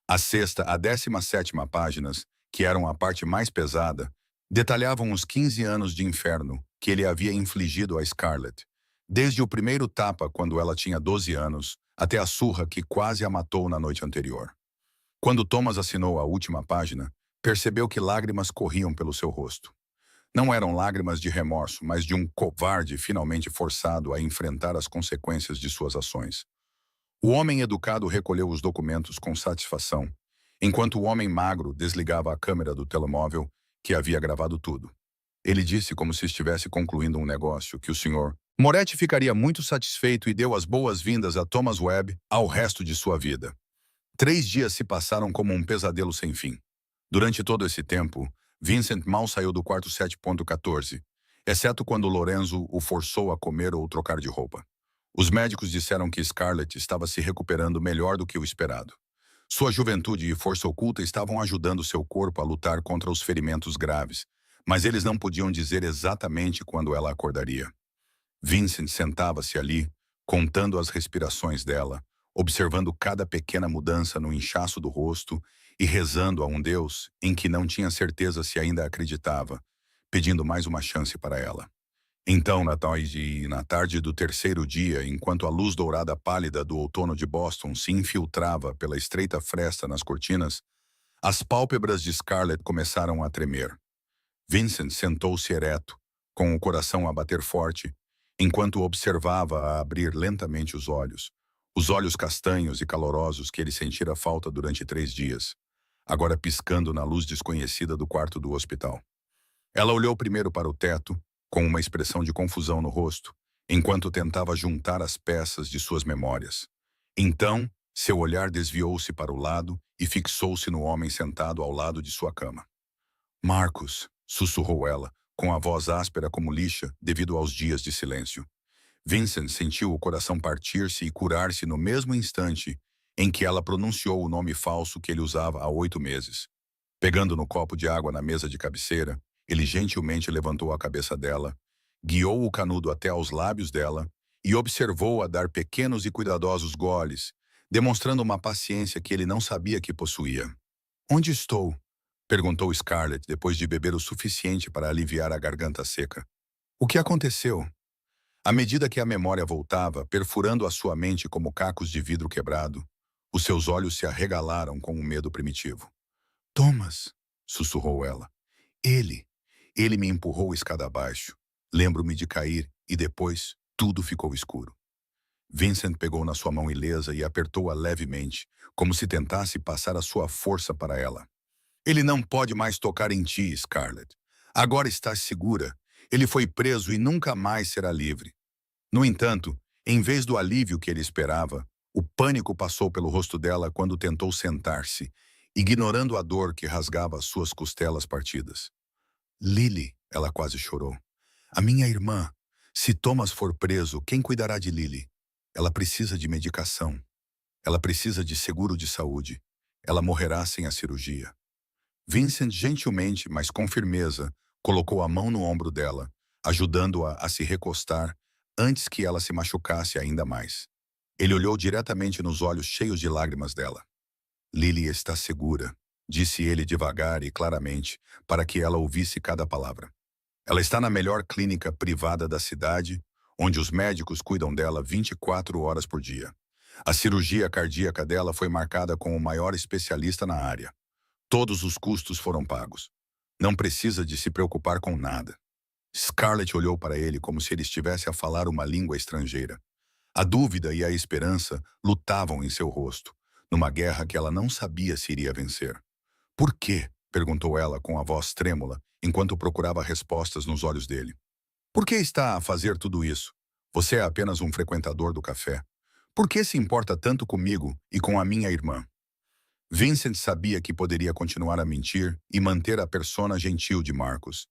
A sexta à 17ª páginas, que eram a parte mais pesada, detalhavam os 15 anos de inferno que ele havia infligido a Scarlett, desde o primeiro tapa quando ela tinha 12 anos, até a surra que quase a matou na noite anterior. Quando Thomas assinou a última página, percebeu que lágrimas corriam pelo seu rosto. Não eram lágrimas de remorso, mas de um covarde finalmente forçado a enfrentar as consequências de suas ações. O homem educado recolheu os documentos com satisfação, enquanto o homem magro desligava a câmera do telemóvel que havia gravado tudo. Ele disse como se estivesse concluindo um negócio que o Sr. Moretti ficaria muito satisfeito e deu as boas-vindas a Thomas Webb ao resto de sua vida. 3 dias se passaram como um pesadelo sem fim. Durante todo esse tempo, Vincent mal saiu do quarto 7.14, exceto quando Lorenzo o forçou a comer ou trocar de roupa. Os médicos disseram que Scarlett estava se recuperando melhor do que o esperado. Sua juventude e força oculta estavam ajudando seu corpo a lutar contra os ferimentos graves, mas eles não podiam dizer exatamente quando ela acordaria. Vincent sentava-se ali, contando as respirações dela, observando cada pequena mudança no inchaço do rosto e rezando a um Deus em que não tinha certeza se ainda acreditava, pedindo mais uma chance para ela. Então, na tarde do terceiro dia, enquanto a luz dourada pálida do outono de Boston se infiltrava pela estreita fresta nas cortinas, as pálpebras de Scarlett começaram a tremer. Vincent sentou-se ereto, com o coração a bater forte, enquanto observava a abrir lentamente os olhos castanhos e calorosos que ele sentira falta durante 3 dias, agora piscando na luz desconhecida do quarto do hospital. Ela olhou primeiro para o teto, com uma expressão de confusão no rosto, enquanto tentava juntar as peças de suas memórias. Então, seu olhar desviou-se para o lado e fixou-se no homem sentado ao lado de sua cama. Marcos, sussurrou ela, com a voz áspera como lixa devido aos dias de silêncio. Vincent sentiu o coração partir-se e curar-se no mesmo instante em que ela pronunciou o nome falso que ele usava há 8 meses. Pegando no copo de água na mesa de cabeceira, ele gentilmente levantou a cabeça dela, guiou o canudo até aos lábios dela e observou-a dar pequenos e cuidadosos goles, demonstrando uma paciência que ele não sabia que possuía. Onde estou? Perguntou Scarlett depois de beber o suficiente para aliviar a garganta seca. O que aconteceu? À medida que a memória voltava, perfurando a sua mente como cacos de vidro quebrado, os seus olhos se arregalaram com um medo primitivo. Thomas, sussurrou ela. Ele me empurrou escada abaixo. Lembro-me de cair e depois tudo ficou escuro. Vincent pegou na sua mão ilesa e apertou-a levemente, como se tentasse passar a sua força para ela. Ele não pode mais tocar em ti, Scarlett. Agora estás segura. Ele foi preso e nunca mais será livre. No entanto, em vez do alívio que ele esperava, o pânico passou pelo rosto dela quando tentou sentar-se, ignorando a dor que rasgava as suas costelas partidas. Lily, ela quase chorou. A minha irmã. Se Thomas for preso, quem cuidará de Lily? Ela precisa de medicação. Ela precisa de seguro de saúde. Ela morrerá sem a cirurgia. Vincent gentilmente, mas com firmeza, colocou a mão no ombro dela, ajudando-a a se recostar antes que ela se machucasse ainda mais. Ele olhou diretamente nos olhos cheios de lágrimas dela. Lily está segura, disse ele devagar e claramente, para que ela ouvisse cada palavra. Ela está na melhor clínica privada da cidade, onde os médicos cuidam dela 24 horas por dia. A cirurgia cardíaca dela foi marcada com o maior especialista na área. Todos os custos foram pagos. Não precisa de se preocupar com nada. Scarlett olhou para ele como se ele estivesse a falar uma língua estrangeira. A dúvida e a esperança lutavam em seu rosto, numa guerra que ela não sabia se iria vencer. Por quê? Perguntou ela com a voz trêmula, enquanto procurava respostas nos olhos dele. Por que está a fazer tudo isso? Você é apenas um frequentador do café. Por que se importa tanto comigo e com a minha irmã? Vincent sabia que poderia continuar a mentir e manter a persona gentil de Marcos,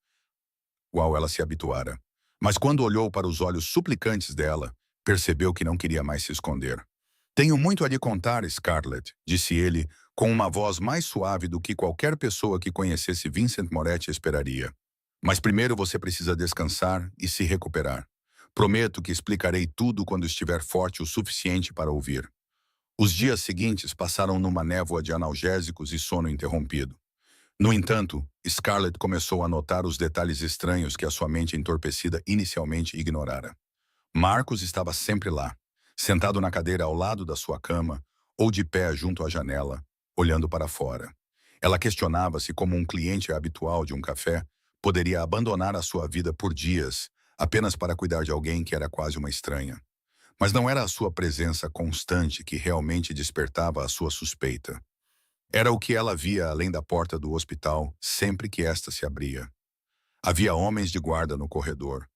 qual ela se habituara. Mas quando olhou para os olhos suplicantes dela, percebeu que não queria mais se esconder. Tenho muito a lhe contar, Scarlett, disse ele, com uma voz mais suave do que qualquer pessoa que conhecesse Vincent Moretti esperaria. Mas primeiro você precisa descansar e se recuperar. Prometo que explicarei tudo quando estiver forte o suficiente para ouvir. Os dias seguintes passaram numa névoa de analgésicos e sono interrompido. No entanto, Scarlett começou a notar os detalhes estranhos que a sua mente entorpecida inicialmente ignorara. Marcos estava sempre lá, sentado na cadeira ao lado da sua cama ou de pé junto à janela, olhando para fora. Ela questionava-se como um cliente habitual de um café poderia abandonar a sua vida por dias apenas para cuidar de alguém que era quase uma estranha. Mas não era a sua presença constante que realmente despertava a sua suspeita. Era o que ela via além da porta do hospital sempre que esta se abria. Havia homens de guarda no corredor.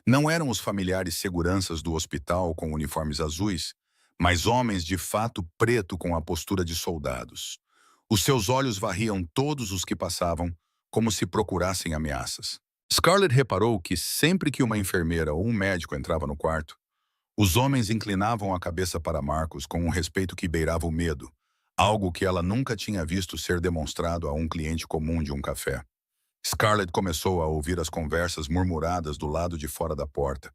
Não eram os familiares seguranças do hospital com uniformes azuis, mas homens de fato preto com a postura de soldados. Os seus olhos varriam todos os que passavam, como se procurassem ameaças. Scarlett reparou que sempre que uma enfermeira ou um médico entrava no quarto, os homens inclinavam a cabeça para Marcos com um respeito que beirava o medo, algo que ela nunca tinha visto ser demonstrado a um cliente comum de um café. Scarlett começou a ouvir as conversas murmuradas do lado de fora da porta,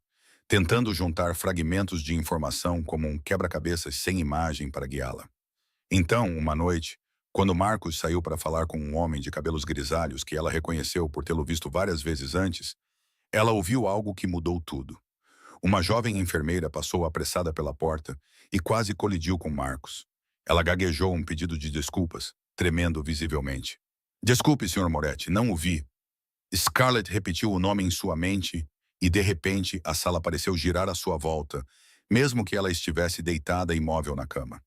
tentando juntar fragmentos de informação como um quebra-cabeças sem imagem para guiá-la. Então, uma noite, quando Marcos saiu para falar com um homem de cabelos grisalhos que ela reconheceu por tê-lo visto várias vezes antes, ela ouviu algo que mudou tudo. Uma jovem enfermeira passou apressada pela porta e quase colidiu com Marcos. Ela gaguejou um pedido de desculpas, tremendo visivelmente. Desculpe, Sr. Moretti, não o vi. Scarlett repetiu o nome em sua mente e, de repente, a sala pareceu girar à sua volta, mesmo que ela estivesse deitada imóvel na cama.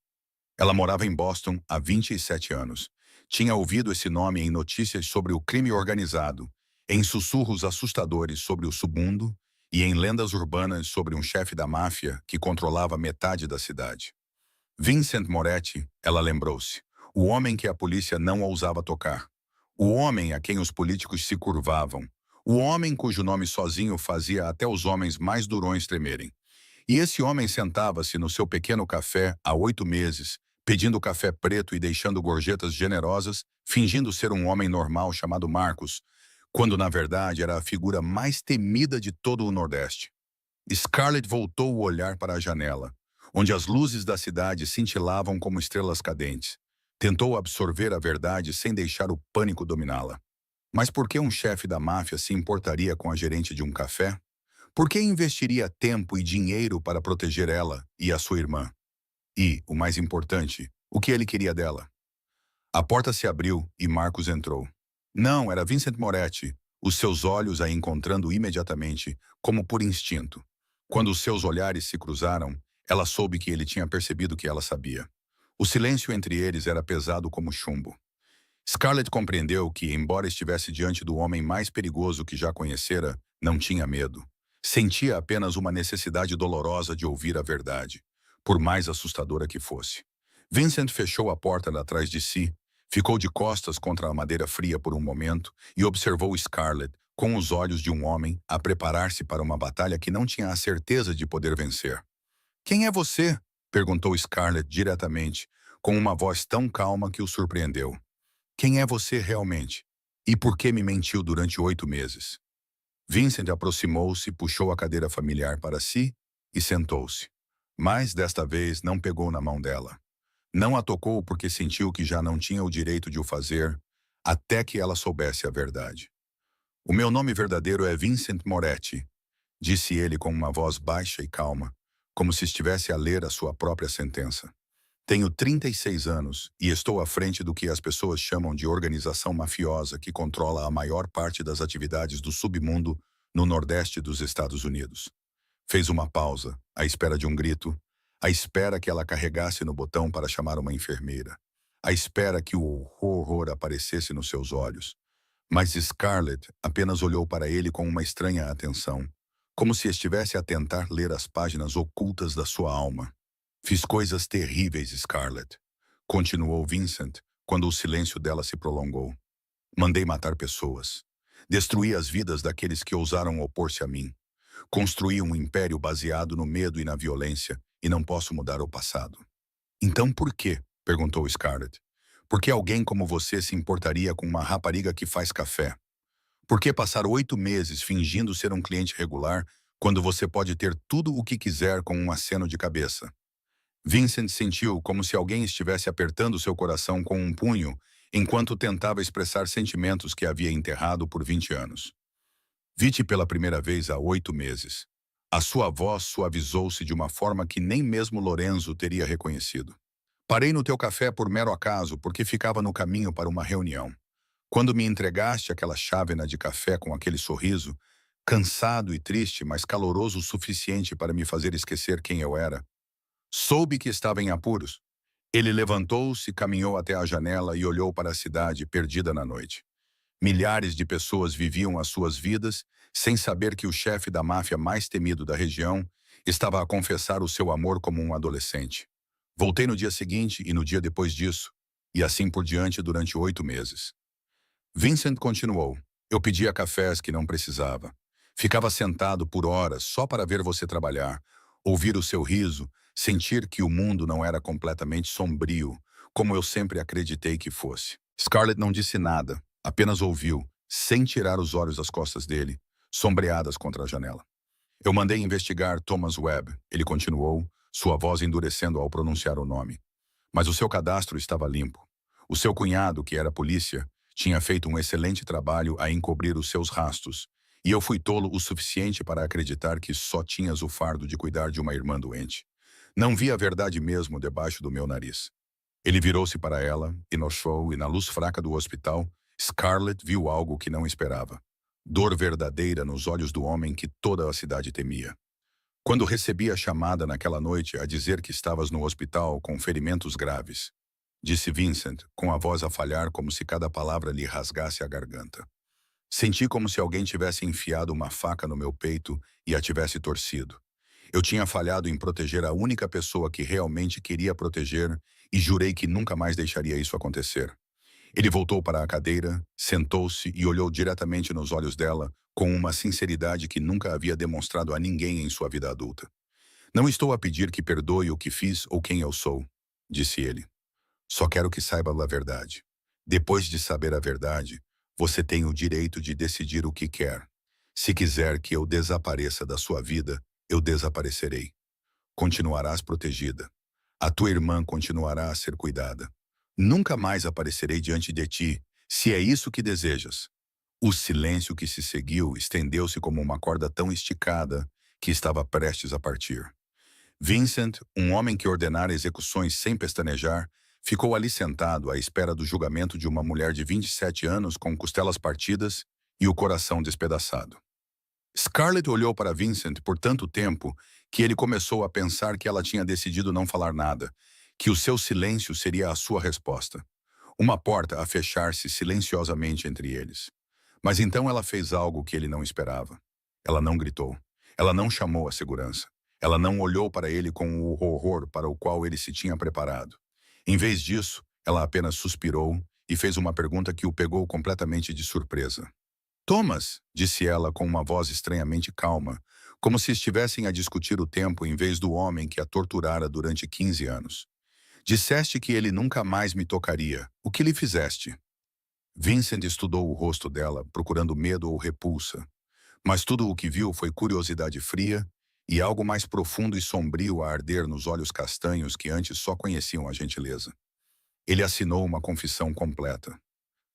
Ela morava em Boston há 27 anos. Tinha ouvido esse nome em notícias sobre o crime organizado, em sussurros assustadores sobre o submundo e em lendas urbanas sobre um chefe da máfia que controlava metade da cidade. Vincent Moretti, ela lembrou-se, o homem que a polícia não ousava tocar. O homem a quem os políticos se curvavam. O homem cujo nome sozinho fazia até os homens mais durões tremerem. E esse homem sentava-se no seu pequeno café há 8 meses, pedindo café preto e deixando gorjetas generosas, fingindo ser um homem normal chamado Marcos, quando na verdade era a figura mais temida de todo o Nordeste. Scarlett voltou o olhar para a janela, onde as luzes da cidade cintilavam como estrelas cadentes. Tentou absorver a verdade sem deixar o pânico dominá-la. Mas por que um chefe da máfia se importaria com a gerente de um café? Por que investiria tempo e dinheiro para proteger ela e a sua irmã? E, o mais importante, o que ele queria dela? A porta se abriu e Marcos entrou. Não, era Vincent Moretti, os seus olhos a encontrando imediatamente, como por instinto. Quando os seus olhares se cruzaram, ela soube que ele tinha percebido que ela sabia. O silêncio entre eles era pesado como chumbo. Scarlett compreendeu que, embora estivesse diante do homem mais perigoso que já conhecera, não tinha medo. Sentia apenas uma necessidade dolorosa de ouvir a verdade, por mais assustadora que fosse. Vincent fechou a porta atrás de si, ficou de costas contra a madeira fria por um momento e observou Scarlett, com os olhos de um homem, a preparar-se para uma batalha que não tinha a certeza de poder vencer. «Quem é você?» perguntou Scarlett diretamente, com uma voz tão calma que o surpreendeu. «Quem é você realmente? E por que me mentiu durante 8 meses?» Vincent aproximou-se, puxou a cadeira familiar para si e sentou-se. Mas, desta vez, não pegou na mão dela. Não a tocou porque sentiu que já não tinha o direito de o fazer, até que ela soubesse a verdade. O meu nome verdadeiro é Vincent Moretti, disse ele com uma voz baixa e calma, como se estivesse a ler a sua própria sentença. Tenho 36 anos e estou à frente do que as pessoas chamam de organização mafiosa que controla a maior parte das atividades do submundo no Nordeste dos Estados Unidos. Fez uma pausa, à espera de um grito, à espera que ela carregasse no botão para chamar uma enfermeira, à espera que o horror aparecesse nos seus olhos. Mas Scarlett apenas olhou para ele com uma estranha atenção, como se estivesse a tentar ler as páginas ocultas da sua alma. Fiz coisas terríveis, Scarlett, continuou Vincent, quando o silêncio dela se prolongou. Mandei matar pessoas. Destruí as vidas daqueles que ousaram opor-se a mim. Construí um império baseado no medo e na violência, e não posso mudar o passado. Então por quê? Perguntou Scarlett. Por que alguém como você se importaria com uma rapariga que faz café? Por que passar 8 meses fingindo ser um cliente regular quando você pode ter tudo o que quiser com um aceno de cabeça? Vincent sentiu como se alguém estivesse apertando seu coração com um punho enquanto tentava expressar sentimentos que havia enterrado por 20 anos. Vi-te pela primeira vez há 8 meses. A sua voz suavizou-se de uma forma que nem mesmo Lorenzo teria reconhecido. Parei no teu café por mero acaso porque ficava no caminho para uma reunião. Quando me entregaste aquela chávena de café com aquele sorriso, cansado e triste, mas caloroso o suficiente para me fazer esquecer quem eu era, soube que estava em apuros. Ele levantou-se, caminhou até a janela e olhou para a cidade perdida na noite. Milhares de pessoas viviam as suas vidas sem saber que o chefe da máfia mais temido da região estava a confessar o seu amor como um adolescente. Voltei no dia seguinte e no dia depois disso, e assim por diante durante 8 meses. Vincent continuou. Eu pedia cafés que não precisava. Ficava sentado por horas só para ver você trabalhar, ouvir o seu riso, sentir que o mundo não era completamente sombrio, como eu sempre acreditei que fosse. Scarlett não disse nada, apenas ouviu, sem tirar os olhos das costas dele, sombreadas contra a janela. Eu mandei investigar Thomas Webb, ele continuou, sua voz endurecendo ao pronunciar o nome. Mas o seu cadastro estava limpo. O seu cunhado, que era polícia, tinha feito um excelente trabalho a encobrir os seus rastros, e eu fui tolo o suficiente para acreditar que só tinhas o fardo de cuidar de uma irmã doente. Não vi a verdade mesmo debaixo do meu nariz. Ele virou-se para ela, e no show e na luz fraca do hospital, Scarlett viu algo que não esperava. Dor verdadeira nos olhos do homem que toda a cidade temia. Quando recebi a chamada naquela noite a dizer que estavas no hospital com ferimentos graves, disse Vincent, com a voz a falhar como se cada palavra lhe rasgasse a garganta. Senti como se alguém tivesse enfiado uma faca no meu peito e a tivesse torcido. Eu tinha falhado em proteger a única pessoa que realmente queria proteger e jurei que nunca mais deixaria isso acontecer. Ele voltou para a cadeira, sentou-se e olhou diretamente nos olhos dela com uma sinceridade que nunca havia demonstrado a ninguém em sua vida adulta. Não estou a pedir que perdoe o que fiz ou quem eu sou, disse ele. Só quero que saiba a verdade. Depois de saber a verdade, você tem o direito de decidir o que quer. Se quiser que eu desapareça da sua vida, eu desaparecerei. Continuarás protegida. A tua irmã continuará a ser cuidada. Nunca mais aparecerei diante de ti, se é isso que desejas. O silêncio que se seguiu estendeu-se como uma corda tão esticada que estava prestes a partir. Vincent, um homem que ordenara execuções sem pestanejar, ficou ali sentado à espera do julgamento de uma mulher de 27 anos com costelas partidas e o coração despedaçado. Scarlett olhou para Vincent por tanto tempo que ele começou a pensar que ela tinha decidido não falar nada, que o seu silêncio seria a sua resposta. Uma porta a fechar-se silenciosamente entre eles. Mas então ela fez algo que ele não esperava. Ela não gritou. Ela não chamou a segurança. Ela não olhou para ele com o horror para o qual ele se tinha preparado. Em vez disso, ela apenas suspirou e fez uma pergunta que o pegou completamente de surpresa. Thomas, disse ela com uma voz estranhamente calma, como se estivessem a discutir o tempo em vez do homem que a torturara durante 15 anos. Disseste que ele nunca mais me tocaria. O que lhe fizeste? Vincent estudou o rosto dela, procurando medo ou repulsa. Mas tudo o que viu foi curiosidade fria e algo mais profundo e sombrio a arder nos olhos castanhos que antes só conheciam a gentileza. Ele assinou uma confissão completa.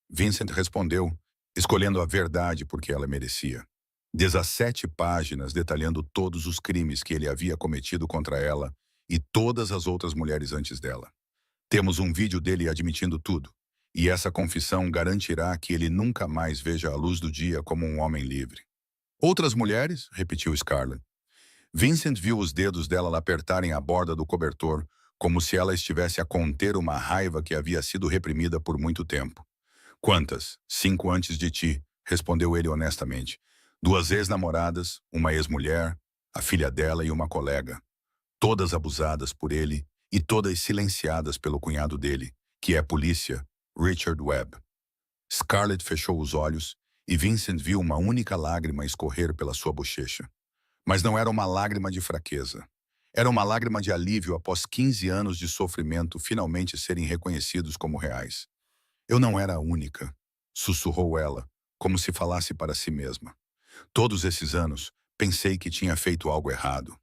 Vincent respondeu, escolhendo a verdade porque ela merecia. 17 páginas detalhando todos os crimes que ele havia cometido contra ela e todas as outras mulheres antes dela. Temos um vídeo dele admitindo tudo, e essa confissão garantirá que ele nunca mais veja a luz do dia como um homem livre. Outras mulheres? Repetiu Scarlett. Vincent viu os dedos dela apertarem a borda do cobertor, como se ela estivesse a conter uma raiva que havia sido reprimida por muito tempo. Quantas? 5 antes de ti, respondeu ele honestamente. 2 ex-namoradas, uma ex-mulher, a filha dela e uma colega. Todas abusadas por ele e todas silenciadas pelo cunhado dele, que é polícia, Richard Webb. Scarlett fechou os olhos e Vincent viu uma única lágrima escorrer pela sua bochecha. Mas não era uma lágrima de fraqueza. Era uma lágrima de alívio após 15 anos de sofrimento finalmente serem reconhecidos como reais. Eu não era a única, sussurrou ela, como se falasse para si mesma. Todos esses anos, pensei que tinha feito algo errado.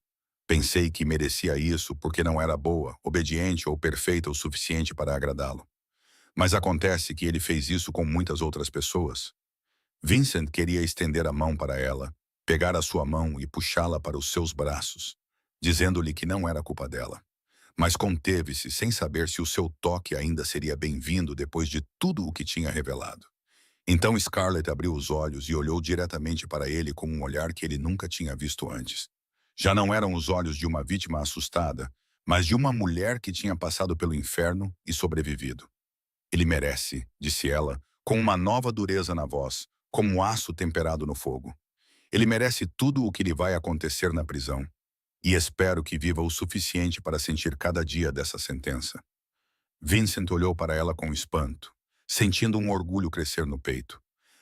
Pensei que merecia isso porque não era boa, obediente ou perfeita o suficiente para agradá-lo. Mas acontece que ele fez isso com muitas outras pessoas. Vincent queria estender a mão para ela, pegar a sua mão e puxá-la para os seus braços, dizendo-lhe que não era culpa dela. Mas conteve-se sem saber se o seu toque ainda seria bem-vindo depois de tudo o que tinha revelado. Então Scarlett abriu os olhos e olhou diretamente para ele com um olhar que ele nunca tinha visto antes. Já não eram os olhos de uma vítima assustada, mas de uma mulher que tinha passado pelo inferno e sobrevivido. Ele merece, disse ela, com uma nova dureza na voz, como um aço temperado no fogo. Ele merece tudo o que lhe vai acontecer na prisão. E espero que viva o suficiente para sentir cada dia dessa sentença. Vincent olhou para ela com espanto, sentindo um orgulho crescer no peito.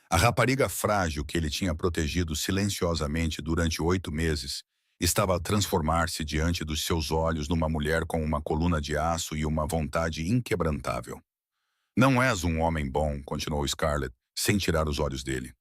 A rapariga frágil que ele tinha protegido silenciosamente durante 8 meses estava a transformar-se diante dos seus olhos numa mulher com uma coluna de aço e uma vontade inquebrantável. Não és um homem bom, continuou Scarlett, sem tirar os olhos dele.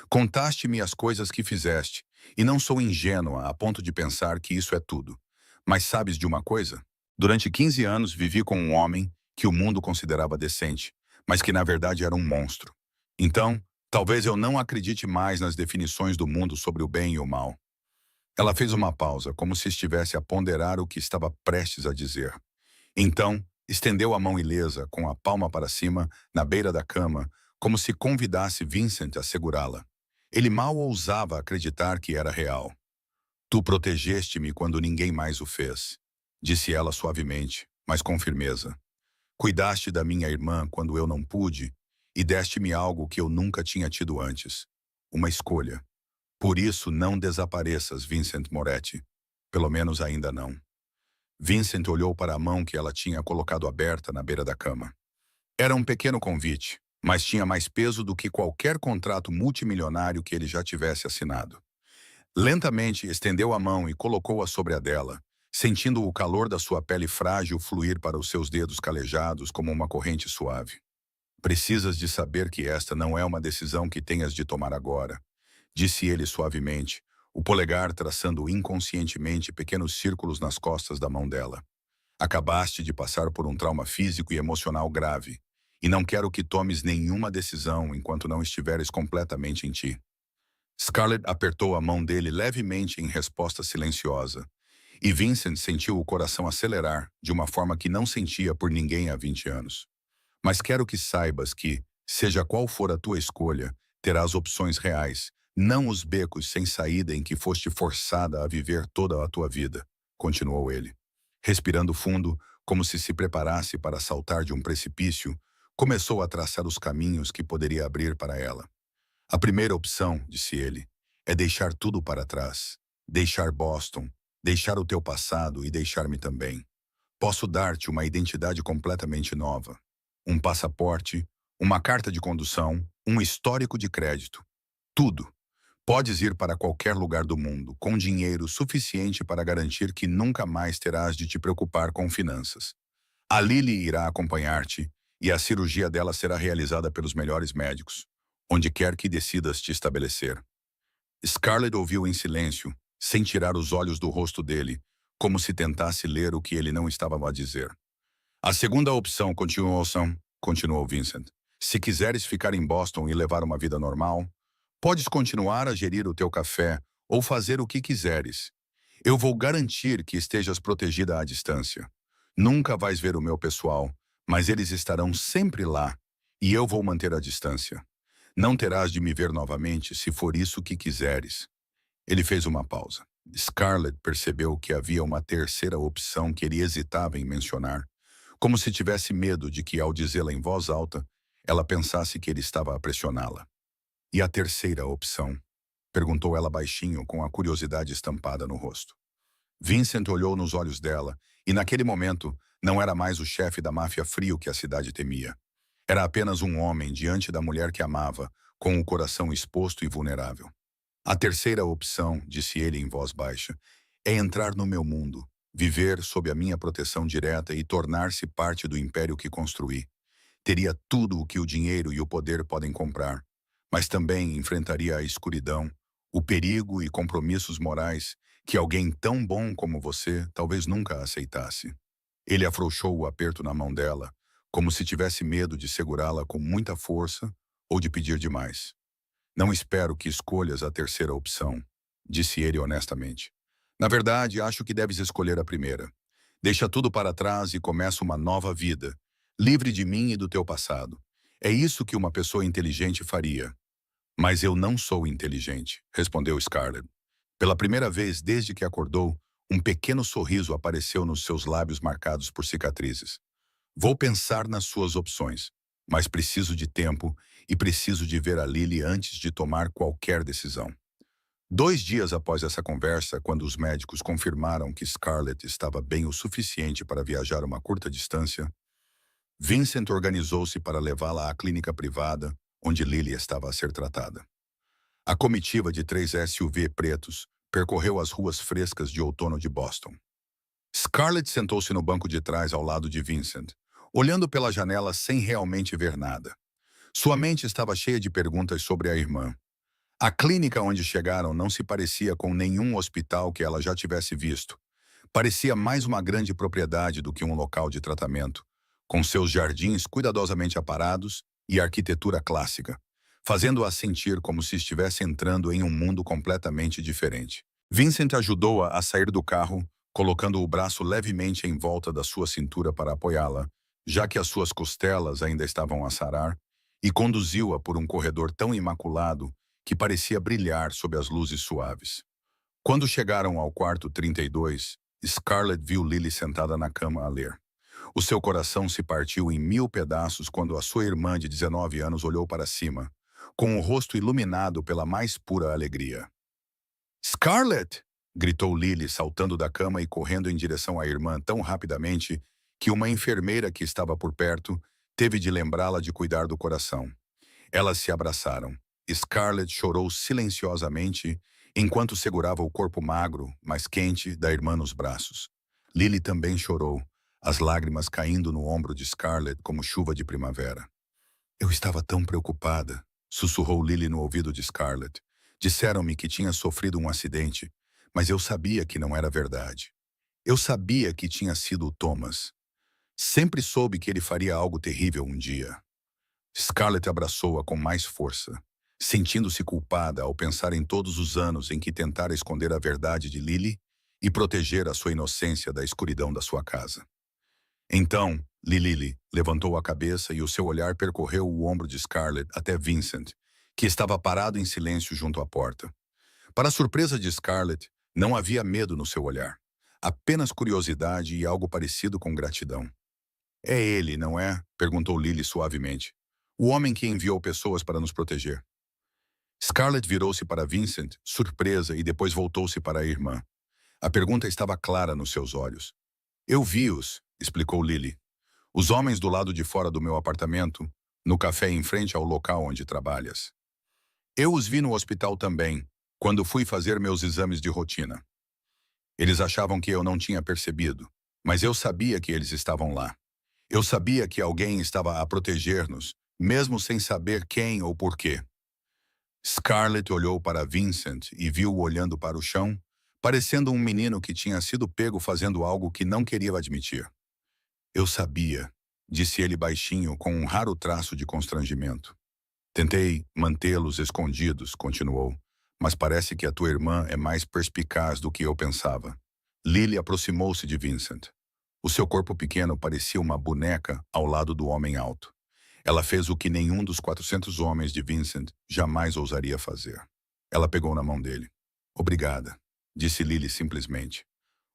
Contaste-me as coisas que fizeste, e não sou ingênua a ponto de pensar que isso é tudo. Mas sabes de uma coisa? Durante 15 anos vivi com um homem que o mundo considerava decente, mas que na verdade era um monstro. Então, talvez eu não acredite mais nas definições do mundo sobre o bem e o mal. Ela fez uma pausa, como se estivesse a ponderar o que estava prestes a dizer. Então, estendeu a mão ilesa, com a palma para cima, na beira da cama, como se convidasse Vincent a segurá-la. Ele mal ousava acreditar que era real. Tu protegeste-me quando ninguém mais o fez, disse ela suavemente, mas com firmeza. Cuidaste da minha irmã quando eu não pude e deste-me algo que eu nunca tinha tido antes. Uma escolha. Por isso não desapareças, Vincent Moretti. Pelo menos ainda não. Vincent olhou para a mão que ela tinha colocado aberta na beira da cama. Era um pequeno convite, mas tinha mais peso do que qualquer contrato multimilionário que ele já tivesse assinado. Lentamente estendeu a mão e colocou-a sobre a dela, sentindo o calor da sua pele frágil fluir para os seus dedos calejados como uma corrente suave. Precisas de saber que esta não é uma decisão que tenhas de tomar agora, disse ele suavemente, o polegar traçando inconscientemente pequenos círculos nas costas da mão dela. Acabaste de passar por um trauma físico e emocional grave, e não quero que tomes nenhuma decisão enquanto não estiveres completamente em ti. Scarlett apertou a mão dele levemente em resposta silenciosa, e Vincent sentiu o coração acelerar de uma forma que não sentia por ninguém há 20 anos. Mas quero que saibas que, seja qual for a tua escolha, terás opções reais, não os becos sem saída em que foste forçada a viver toda a tua vida, continuou ele. Respirando fundo, como se preparasse para saltar de um precipício, começou a traçar os caminhos que poderia abrir para ela. A primeira opção, disse ele, é deixar tudo para trás. Deixar Boston, deixar o teu passado e deixar-me também. Posso dar-te uma identidade completamente nova. Um passaporte, uma carta de condução, um histórico de crédito. Tudo. Podes ir para qualquer lugar do mundo, com dinheiro suficiente para garantir que nunca mais terás de te preocupar com finanças. A Lily irá acompanhar-te e a cirurgia dela será realizada pelos melhores médicos, onde quer que decidas te estabelecer. Scarlett ouviu em silêncio, sem tirar os olhos do rosto dele, como se tentasse ler o que ele não estava a dizer. A segunda opção, continuou Vincent. Se quiseres ficar em Boston e levar uma vida normal, podes continuar a gerir o teu café ou fazer o que quiseres. Eu vou garantir que estejas protegida à distância. Nunca vais ver o meu pessoal, mas eles estarão sempre lá, e eu vou manter a distância. Não terás de me ver novamente se for isso que quiseres. Ele fez uma pausa. Scarlett percebeu que havia uma terceira opção que ele hesitava em mencionar, como se tivesse medo de que, ao dizê-la em voz alta, ela pensasse que ele estava a pressioná-la. E a terceira opção? Perguntou ela baixinho, com a curiosidade estampada no rosto. Vincent olhou nos olhos dela, e naquele momento não era mais o chefe da máfia frio que a cidade temia. Era apenas um homem diante da mulher que amava, com o coração exposto e vulnerável. A terceira opção, disse ele em voz baixa, é entrar no meu mundo, viver sob a minha proteção direta e tornar-se parte do império que construí. Teria tudo o que o dinheiro e o poder podem comprar, mas também enfrentaria a escuridão, o perigo e compromissos morais que alguém tão bom como você talvez nunca aceitasse. Ele afrouxou o aperto na mão dela, como se tivesse medo de segurá-la com muita força ou de pedir demais. Não espero que escolhas a terceira opção, disse ele honestamente. Na verdade, acho que deves escolher a primeira. Deixa tudo para trás e começa uma nova vida, livre de mim e do teu passado. É isso que uma pessoa inteligente faria. Mas eu não sou inteligente, respondeu Scarlett. Pela primeira vez desde que acordou, um pequeno sorriso apareceu nos seus lábios marcados por cicatrizes. Vou pensar nas suas opções, mas preciso de tempo e preciso de ver a Lily antes de tomar qualquer decisão. 2 dias após essa conversa, quando os médicos confirmaram que Scarlett estava bem o suficiente para viajar uma curta distância, Vincent organizou-se para levá-la à clínica privada, onde Lily estava a ser tratada. A comitiva de 3 SUV pretos percorreu as ruas frescas de outono de Boston. Scarlett sentou-se no banco de trás ao lado de Vincent, olhando pela janela sem realmente ver nada. Sua mente estava cheia de perguntas sobre a irmã. A clínica onde chegaram não se parecia com nenhum hospital que ela já tivesse visto. Parecia mais uma grande propriedade do que um local de tratamento, com seus jardins cuidadosamente aparados e arquitetura clássica, fazendo-a sentir como se estivesse entrando em um mundo completamente diferente. Vincent ajudou-a a sair do carro, colocando o braço levemente em volta da sua cintura para apoiá-la, já que as suas costelas ainda estavam a sarar, e conduziu-a por um corredor tão imaculado que parecia brilhar sob as luzes suaves. Quando chegaram ao quarto 32, Scarlett viu Lily sentada na cama a ler. O seu coração se partiu em 1000 pedaços quando a sua irmã de 19 anos olhou para cima, com o rosto iluminado pela mais pura alegria. "Scarlett!" gritou Lily, saltando da cama e correndo em direção à irmã tão rapidamente que uma enfermeira que estava por perto teve de lembrá-la de cuidar do coração. Elas se abraçaram. Scarlett chorou silenciosamente enquanto segurava o corpo magro, mas quente, da irmã nos braços. Lily também chorou, as lágrimas caindo no ombro de Scarlett como chuva de primavera. "Eu estava tão preocupada", sussurrou Lily no ouvido de Scarlett. "Disseram-me que tinha sofrido um acidente, mas eu sabia que não era verdade. Eu sabia que tinha sido o Thomas. Sempre soube que ele faria algo terrível um dia." Scarlett abraçou-a com mais força, sentindo-se culpada ao pensar em todos os anos em que tentara esconder a verdade de Lily e proteger a sua inocência da escuridão da sua casa. Então, Lily levantou a cabeça e o seu olhar percorreu o ombro de Scarlett até Vincent, que estava parado em silêncio junto à porta. Para a surpresa de Scarlett, não havia medo no seu olhar, apenas curiosidade e algo parecido com gratidão. "É ele, não é?" perguntou Lily suavemente. "O homem que enviou pessoas para nos proteger." Scarlett virou-se para Vincent, surpresa, e depois voltou-se para a irmã. A pergunta estava clara nos seus olhos. "Eu vi-os", explicou Lily. "Os homens do lado de fora do meu apartamento, no café em frente ao local onde trabalhas. Eu os vi no hospital também, quando fui fazer meus exames de rotina. Eles achavam que eu não tinha percebido, mas eu sabia que eles estavam lá. Eu sabia que alguém estava a proteger-nos, mesmo sem saber quem ou por quê." Scarlett olhou para Vincent e viu-o olhando para o chão, parecendo um menino que tinha sido pego fazendo algo que não queria admitir. Eu sabia, disse ele baixinho, com um raro traço de constrangimento. Tentei mantê-los escondidos, continuou, mas parece que a tua irmã é mais perspicaz do que eu pensava. Lily aproximou-se de Vincent. O seu corpo pequeno parecia uma boneca ao lado do homem alto. Ela fez o que nenhum dos 400 homens de Vincent jamais ousaria fazer. Ela pegou na mão dele. Obrigada, disse Lily simplesmente.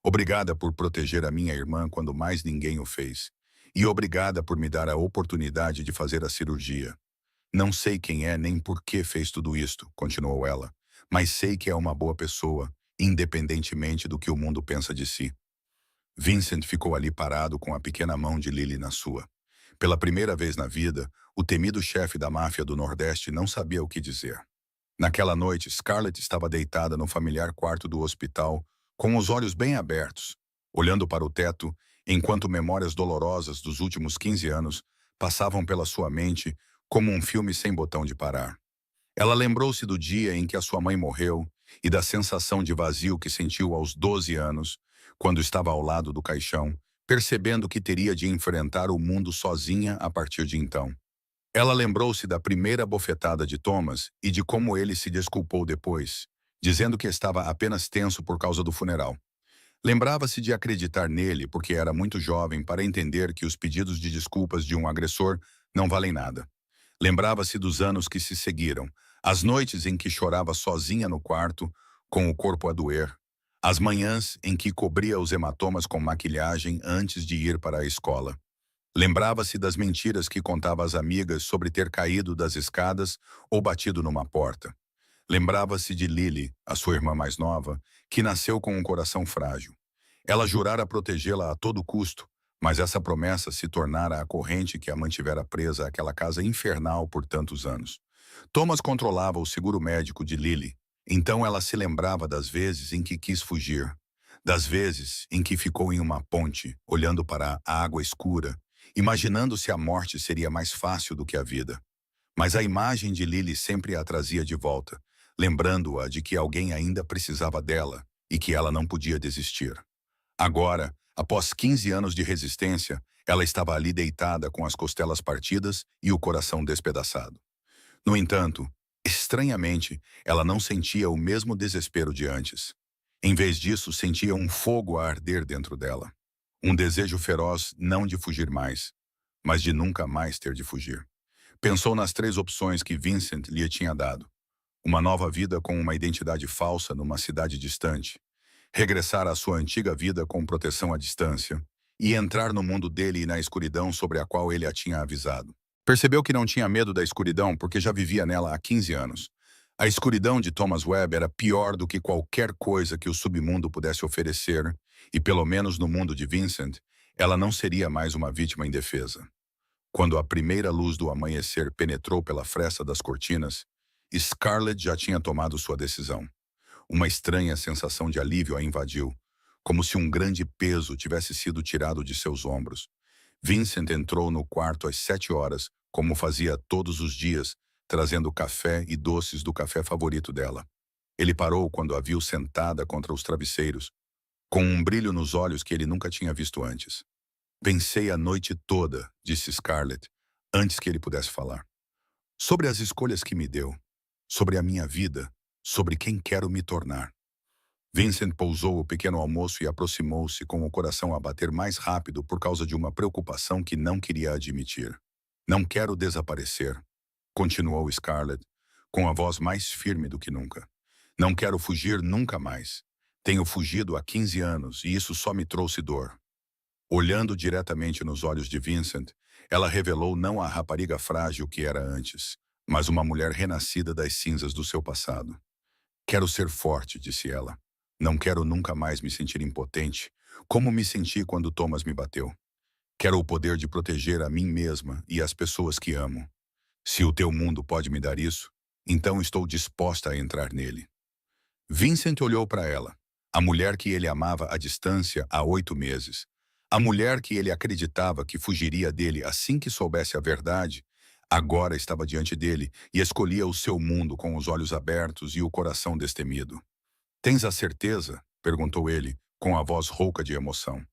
Obrigada por proteger a minha irmã quando mais ninguém o fez. E obrigada por me dar a oportunidade de fazer a cirurgia. Não sei quem é nem por que fez tudo isto, continuou ela, mas sei que é uma boa pessoa, independentemente do que o mundo pensa de si. Vincent ficou ali parado com a pequena mão de Lily na sua. Pela primeira vez na vida, o temido chefe da máfia do Nordeste não sabia o que dizer. Naquela noite, Scarlett estava deitada no familiar quarto do hospital, com os olhos bem abertos, olhando para o teto, enquanto memórias dolorosas dos últimos 15 anos passavam pela sua mente como um filme sem botão de parar. Ela lembrou-se do dia em que a sua mãe morreu e da sensação de vazio que sentiu aos 12 anos, quando estava ao lado do caixão, percebendo que teria de enfrentar o mundo sozinha a partir de então. Ela lembrou-se da primeira bofetada de Thomas e de como ele se desculpou depois, dizendo que estava apenas tenso por causa do funeral. Lembrava-se de acreditar nele porque era muito jovem para entender que os pedidos de desculpas de um agressor não valem nada. Lembrava-se dos anos que se seguiram, as noites em que chorava sozinha no quarto, com o corpo a doer, as manhãs em que cobria os hematomas com maquilhagem antes de ir para a escola. Lembrava-se das mentiras que contava às amigas sobre ter caído das escadas ou batido numa porta. Lembrava-se de Lily, a sua irmã mais nova, que nasceu com um coração frágil. Ela jurara protegê-la a todo custo, mas essa promessa se tornara a corrente que a mantivera presa àquela casa infernal por tantos anos. Thomas controlava o seguro médico de Lily, então ela se lembrava das vezes em que quis fugir, das vezes em que ficou em uma ponte, olhando para a água escura, imaginando se a morte seria mais fácil do que a vida. Mas a imagem de Lily sempre a trazia de volta, lembrando-a de que alguém ainda precisava dela e que ela não podia desistir. Agora, após 15 anos de resistência, ela estava ali deitada com as costelas partidas e o coração despedaçado. No entanto, estranhamente, ela não sentia o mesmo desespero de antes. Em vez disso, sentia um fogo a arder dentro dela. Um desejo feroz não de fugir mais, mas de nunca mais ter de fugir. Pensou nas 3 opções que Vincent lhe tinha dado. Uma nova vida com uma identidade falsa numa cidade distante, regressar à sua antiga vida com proteção à distância e entrar no mundo dele e na escuridão sobre a qual ele a tinha avisado. Percebeu que não tinha medo da escuridão porque já vivia nela há 15 anos. A escuridão de Thomas Webb era pior do que qualquer coisa que o submundo pudesse oferecer, e pelo menos no mundo de Vincent, ela não seria mais uma vítima indefesa. Quando a primeira luz do amanhecer penetrou pela fresta das cortinas, Scarlett já tinha tomado sua decisão. Uma estranha sensação de alívio a invadiu, como se um grande peso tivesse sido tirado de seus ombros. Vincent entrou no quarto às 7 horas, como fazia todos os dias, trazendo café e doces do café favorito dela. Ele parou quando a viu sentada contra os travesseiros, com um brilho nos olhos que ele nunca tinha visto antes. Pensei a noite toda, disse Scarlett, antes que ele pudesse falar. Sobre as escolhas que me deu, sobre a minha vida, sobre quem quero me tornar. Vincent pousou o pequeno almoço e aproximou-se com o coração a bater mais rápido por causa de uma preocupação que não queria admitir. Não quero desaparecer, continuou Scarlett, com a voz mais firme do que nunca. Não quero fugir nunca mais. Tenho fugido há 15 anos e isso só me trouxe dor. Olhando diretamente nos olhos de Vincent, ela revelou não a rapariga frágil que era antes, mas uma mulher renascida das cinzas do seu passado. Quero ser forte, disse ela. Não quero nunca mais me sentir impotente, como me senti quando Thomas me bateu. Quero o poder de proteger a mim mesma e as pessoas que amo. Se o teu mundo pode me dar isso, então estou disposta a entrar nele. Vincent olhou para ela, a mulher que ele amava à distância há 8 meses, a mulher que ele acreditava que fugiria dele assim que soubesse a verdade, agora estava diante dele e escolhia o seu mundo com os olhos abertos e o coração destemido. Tens a certeza? perguntou ele, com a voz rouca de emoção.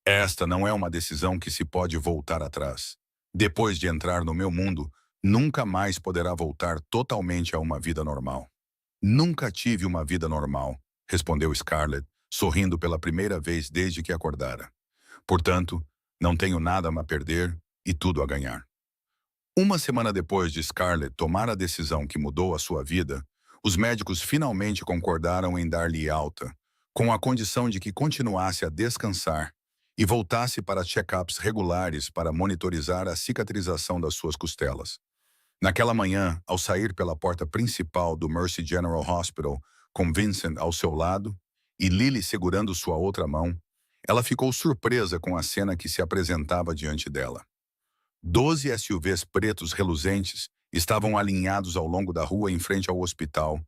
Esta não é uma decisão que se pode voltar atrás. Depois de entrar no meu mundo, nunca mais poderá voltar totalmente a uma vida normal. Nunca tive uma vida normal, respondeu Scarlett, sorrindo pela primeira vez desde que acordara. Portanto, não tenho nada a perder e tudo a ganhar. Uma semana depois de Scarlett tomar a decisão que mudou a sua vida, os médicos finalmente concordaram em dar-lhe alta, com a condição de que continuasse a descansar e voltasse para check-ups regulares para monitorizar a cicatrização das suas costelas. Naquela manhã, ao sair pela porta principal do Mercy General Hospital, com Vincent ao seu lado e Lily segurando sua outra mão, ela ficou surpresa com a cena que se apresentava diante dela. 12 SUVs pretos reluzentes estavam alinhados ao longo da rua em frente ao hospital,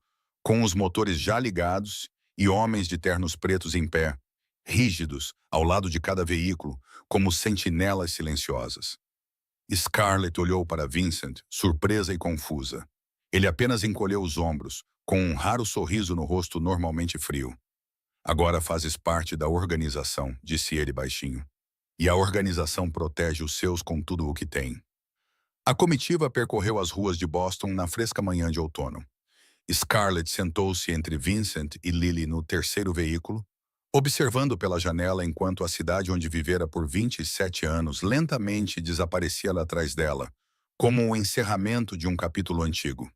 com os motores já ligados e homens de ternos pretos em pé, rígidos, ao lado de cada veículo, como sentinelas silenciosas. Scarlett olhou para Vincent, surpresa e confusa. Ele apenas encolheu os ombros, com um raro sorriso no rosto normalmente frio. Agora fazes parte da organização, disse ele baixinho. E a organização protege os seus com tudo o que tem. A comitiva percorreu as ruas de Boston na fresca manhã de outono. Scarlett sentou-se entre Vincent e Lily no terceiro veículo, observando pela janela enquanto a cidade onde vivera por 27 anos lentamente desaparecia lá atrás dela, como o encerramento de um capítulo antigo.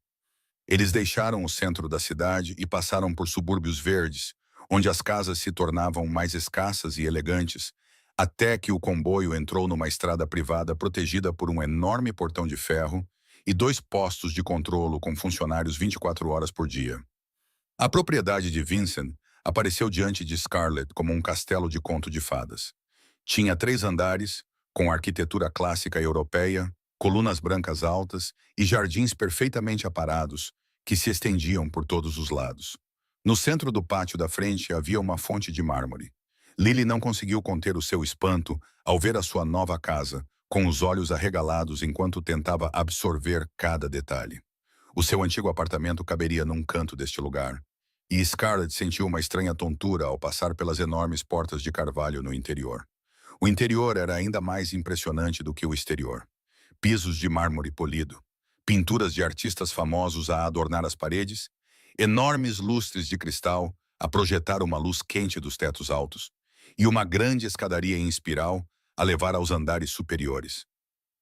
Eles deixaram o centro da cidade e passaram por subúrbios verdes, onde as casas se tornavam mais escassas e elegantes, até que o comboio entrou numa estrada privada protegida por um enorme portão de ferro e 2 postos de controlo com funcionários 24 horas por dia. A propriedade de Vincent apareceu diante de Scarlett como um castelo de conto de fadas. Tinha 3 andares, com arquitetura clássica europeia, colunas brancas altas e jardins perfeitamente aparados, que se estendiam por todos os lados. No centro do pátio da frente havia uma fonte de mármore. Lily não conseguiu conter o seu espanto ao ver a sua nova casa, com os olhos arregalados enquanto tentava absorver cada detalhe. O seu antigo apartamento caberia num canto deste lugar, e Scarlett sentiu uma estranha tontura ao passar pelas enormes portas de carvalho no interior. O interior era ainda mais impressionante do que o exterior. Pisos de mármore polido, pinturas de artistas famosos a adornar as paredes, enormes lustres de cristal a projetar uma luz quente dos tetos altos, e uma grande escadaria em espiral a levar aos andares superiores.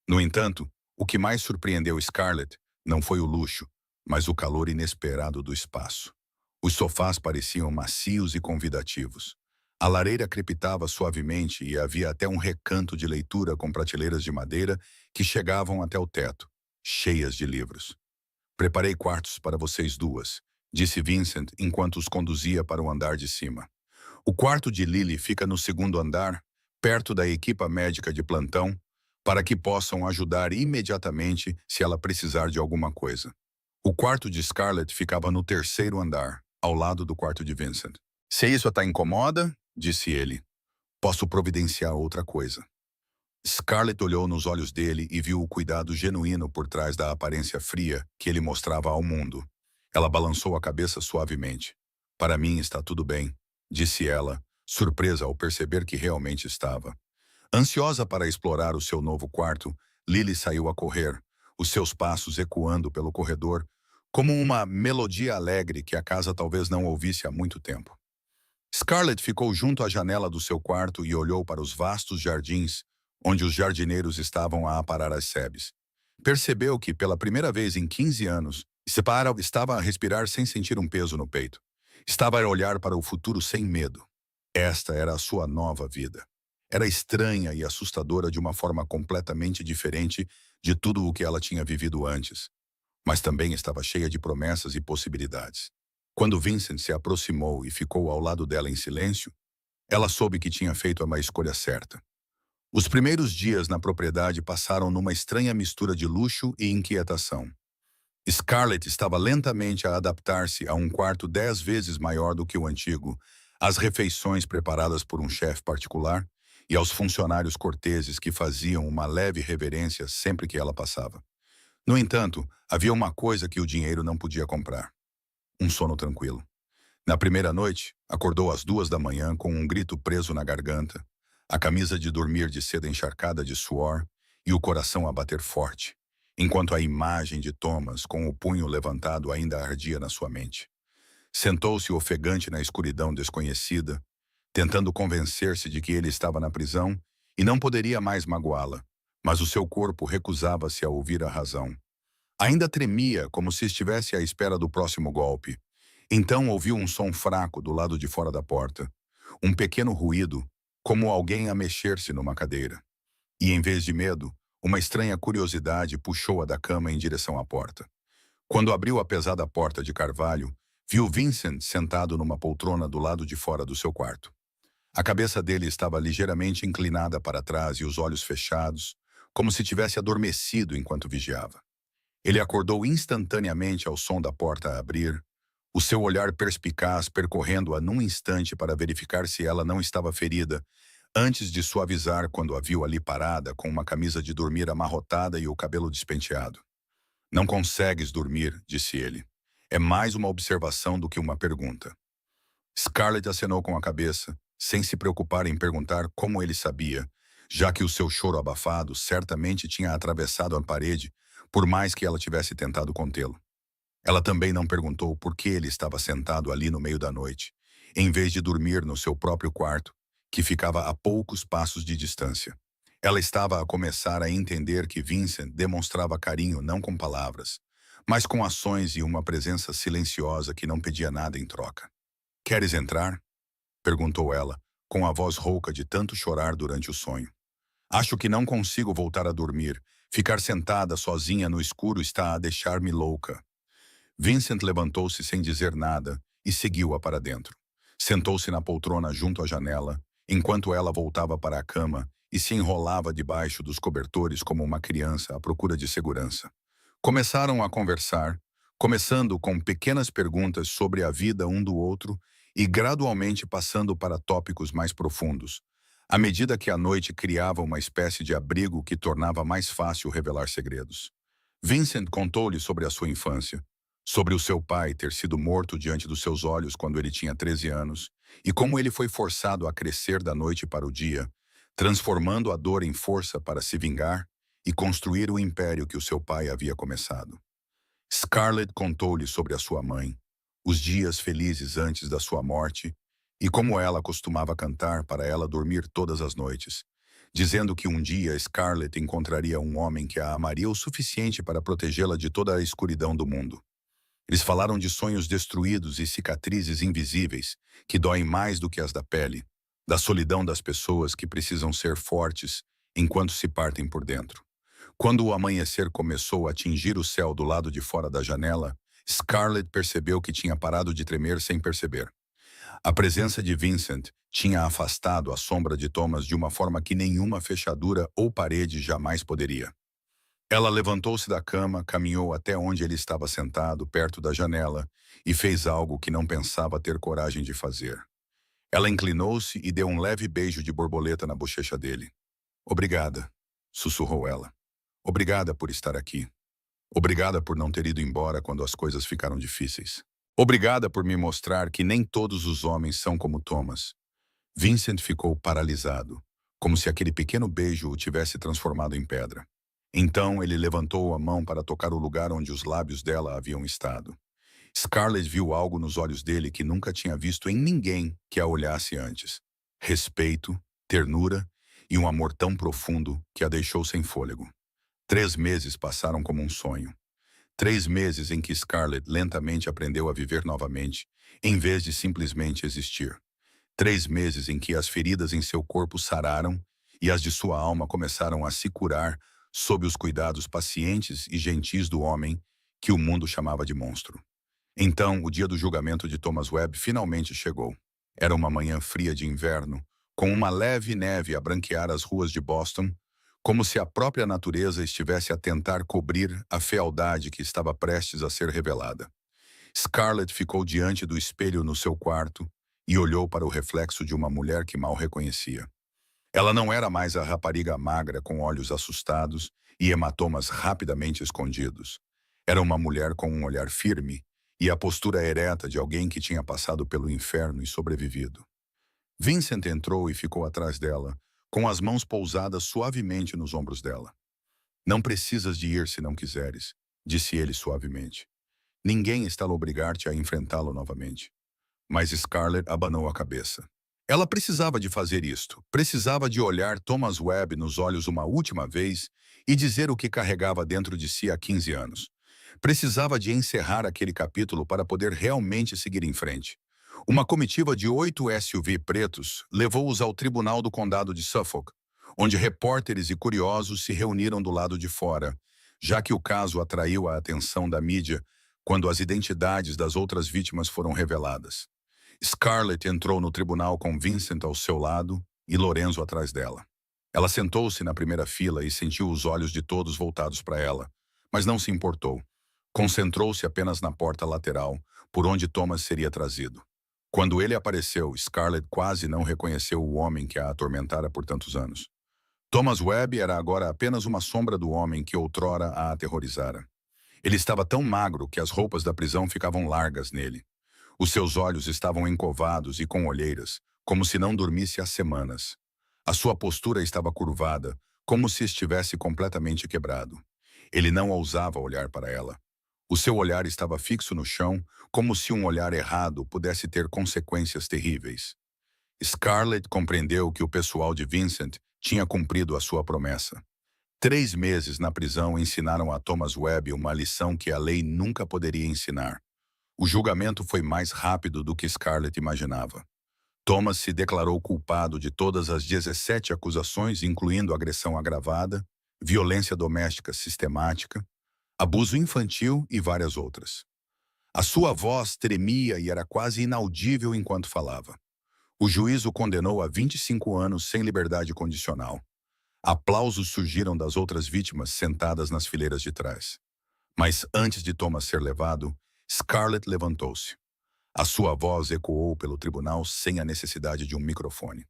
No entanto, o que mais surpreendeu Scarlett não foi o luxo, mas o calor inesperado do espaço. Os sofás pareciam macios e convidativos. A lareira crepitava suavemente e havia até um recanto de leitura com prateleiras de madeira que chegavam até o teto, cheias de livros. Preparei quartos para vocês duas, disse Vincent enquanto os conduzia para o andar de cima. O quarto de Lily fica no segundo andar, perto da equipa médica de plantão, para que possam ajudar imediatamente se ela precisar de alguma coisa. O quarto de Scarlett ficava no terceiro andar, ao lado do quarto de Vincent. Se isso a incomoda, disse ele, posso providenciar outra coisa. Scarlett olhou nos olhos dele e viu o cuidado genuíno por trás da aparência fria que ele mostrava ao mundo. Ela balançou a cabeça suavemente. Para mim está tudo bem, disse ela, surpresa ao perceber que realmente estava. Ansiosa para explorar o seu novo quarto, Lily saiu a correr, os seus passos ecoando pelo corredor, como uma melodia alegre que a casa talvez não ouvisse há muito tempo. Scarlett ficou junto à janela do seu quarto e olhou para os vastos jardins, onde os jardineiros estavam a aparar as sebes. Percebeu que, pela primeira vez em 15 anos, estava a respirar sem sentir um peso no peito. Estava a olhar para o futuro sem medo. Esta era a sua nova vida. Era estranha e assustadora de uma forma completamente diferente de tudo o que ela tinha vivido antes, mas também estava cheia de promessas e possibilidades. Quando Vincent se aproximou e ficou ao lado dela em silêncio, ela soube que tinha feito uma escolha certa. Os primeiros dias na propriedade passaram numa estranha mistura de luxo e inquietação. Scarlett estava lentamente a adaptar-se a um quarto 10 vezes maior do que o antigo, às refeições preparadas por um chefe particular e aos funcionários corteses que faziam uma leve reverência sempre que ela passava. No entanto, havia uma coisa que o dinheiro não podia comprar: um sono tranquilo. Na primeira noite, acordou às 2 da manhã com um grito preso na garganta, a camisa de dormir de seda encharcada de suor e o coração a bater forte, enquanto a imagem de Thomas com o punho levantado ainda ardia na sua mente. Sentou-se ofegante na escuridão desconhecida, tentando convencer-se de que ele estava na prisão e não poderia mais magoá-la, mas o seu corpo recusava-se a ouvir a razão. Ainda tremia como se estivesse à espera do próximo golpe. Então ouviu um som fraco do lado de fora da porta, um pequeno ruído, como alguém a mexer-se numa cadeira. E em vez de medo, uma estranha curiosidade puxou-a da cama em direção à porta. Quando abriu a pesada porta de carvalho, viu Vincent sentado numa poltrona do lado de fora do seu quarto. A cabeça dele estava ligeiramente inclinada para trás e os olhos fechados, como se tivesse adormecido enquanto vigiava. Ele acordou instantaneamente ao som da porta a abrir, o seu olhar perspicaz percorrendo-a num instante para verificar se ela não estava ferida, antes de suavizar quando a viu ali parada com uma camisa de dormir amarrotada e o cabelo despenteado. "Não consegues dormir", disse ele. "É mais uma observação do que uma pergunta." Scarlett acenou com a cabeça, sem se preocupar em perguntar como ele sabia, já que o seu choro abafado certamente tinha atravessado a parede, por mais que ela tivesse tentado contê-lo. Ela também não perguntou por que ele estava sentado ali no meio da noite, em vez de dormir no seu próprio quarto, que ficava a poucos passos de distância. Ela estava a começar a entender que Vincent demonstrava carinho não com palavras, mas com ações e uma presença silenciosa que não pedia nada em troca. "Queres entrar?" perguntou ela, com a voz rouca de tanto chorar durante o sonho. "Acho que não consigo voltar a dormir. Ficar sentada sozinha no escuro está a deixar-me louca." Vincent levantou-se sem dizer nada e seguiu-a para dentro. Sentou-se na poltrona junto à janela, enquanto ela voltava para a cama e se enrolava debaixo dos cobertores como uma criança à procura de segurança. Começaram a conversar, começando com pequenas perguntas sobre a vida um do outro e gradualmente passando para tópicos mais profundos, à medida que a noite criava uma espécie de abrigo que tornava mais fácil revelar segredos. Vincent contou-lhe sobre a sua infância, sobre o seu pai ter sido morto diante dos seus olhos quando ele tinha 13 anos, e como ele foi forçado a crescer da noite para o dia, transformando a dor em força para se vingar e construir o império que o seu pai havia começado. Scarlett contou-lhe sobre a sua mãe, os dias felizes antes da sua morte e como ela costumava cantar para ela dormir todas as noites, dizendo que um dia Scarlett encontraria um homem que a amaria o suficiente para protegê-la de toda a escuridão do mundo. Eles falaram de sonhos destruídos e cicatrizes invisíveis, que doem mais do que as da pele, da solidão das pessoas que precisam ser fortes enquanto se partem por dentro. Quando o amanhecer começou a atingir o céu do lado de fora da janela, Scarlett percebeu que tinha parado de tremer sem perceber. A presença de Vincent tinha afastado a sombra de Thomas de uma forma que nenhuma fechadura ou parede jamais poderia. Ela levantou-se da cama, caminhou até onde ele estava sentado, perto da janela, e fez algo que não pensava ter coragem de fazer. Ela inclinou-se e deu um leve beijo de borboleta na bochecha dele. "Obrigada", sussurrou ela. "Obrigada por estar aqui. Obrigada por não ter ido embora quando as coisas ficaram difíceis. Obrigada por me mostrar que nem todos os homens são como Thomas." Vincent ficou paralisado, como se aquele pequeno beijo o tivesse transformado em pedra. Então ele levantou a mão para tocar o lugar onde os lábios dela haviam estado. Scarlett viu algo nos olhos dele que nunca tinha visto em ninguém que a olhasse antes. Respeito, ternura e um amor tão profundo que a deixou sem fôlego. 3 meses passaram como um sonho. 3 meses em que Scarlett lentamente aprendeu a viver novamente, em vez de simplesmente existir. 3 meses em que as feridas em seu corpo sararam e as de sua alma começaram a se curar sob os cuidados pacientes e gentis do homem que o mundo chamava de monstro. Então, o dia do julgamento de Thomas Webb finalmente chegou. Era uma manhã fria de inverno, com uma leve neve a branquear as ruas de Boston, como se a própria natureza estivesse a tentar cobrir a fealdade que estava prestes a ser revelada. Scarlett ficou diante do espelho no seu quarto e olhou para o reflexo de uma mulher que mal reconhecia. Ela não era mais a rapariga magra com olhos assustados e hematomas rapidamente escondidos. Era uma mulher com um olhar firme e a postura ereta de alguém que tinha passado pelo inferno e sobrevivido. Vincent entrou e ficou atrás dela, com as mãos pousadas suavemente nos ombros dela. Não precisas de ir se não quiseres, disse ele suavemente. Ninguém está a obrigar-te a enfrentá-lo novamente. Mas Scarlett abanou a cabeça. Ela precisava de fazer isto. Precisava de olhar Thomas Webb nos olhos uma última vez e dizer o que carregava dentro de si há 15 anos. Precisava de encerrar aquele capítulo para poder realmente seguir em frente. Uma comitiva de 8 SUV pretos levou-os ao tribunal do condado de Suffolk, onde repórteres e curiosos se reuniram do lado de fora, já que o caso atraiu a atenção da mídia quando as identidades das outras vítimas foram reveladas. Scarlett entrou no tribunal com Vincent ao seu lado e Lorenzo atrás dela. Ela sentou-se na primeira fila e sentiu os olhos de todos voltados para ela, mas não se importou. Concentrou-se apenas na porta lateral, por onde Thomas seria trazido. Quando ele apareceu, Scarlett quase não reconheceu o homem que a atormentara por tantos anos. Thomas Webb era agora apenas uma sombra do homem que outrora a aterrorizara. Ele estava tão magro que as roupas da prisão ficavam largas nele. Os seus olhos estavam encovados e com olheiras, como se não dormisse há semanas. A sua postura estava curvada, como se estivesse completamente quebrado. Ele não ousava olhar para ela. O seu olhar estava fixo no chão, como se um olhar errado pudesse ter consequências terríveis. Scarlett compreendeu que o pessoal de Vincent tinha cumprido a sua promessa. 3 meses na prisão ensinaram a Thomas Webb uma lição que a lei nunca poderia ensinar. O julgamento foi mais rápido do que Scarlett imaginava. Thomas se declarou culpado de todas as 17 acusações, incluindo agressão agravada, violência doméstica sistemática, abuso infantil e várias outras. A sua voz tremia e era quase inaudível enquanto falava. O juiz o condenou a 25 anos sem liberdade condicional. Aplausos surgiram das outras vítimas sentadas nas fileiras de trás. Mas antes de Thomas ser levado, Scarlett levantou-se. A sua voz ecoou pelo tribunal sem a necessidade de um microfone.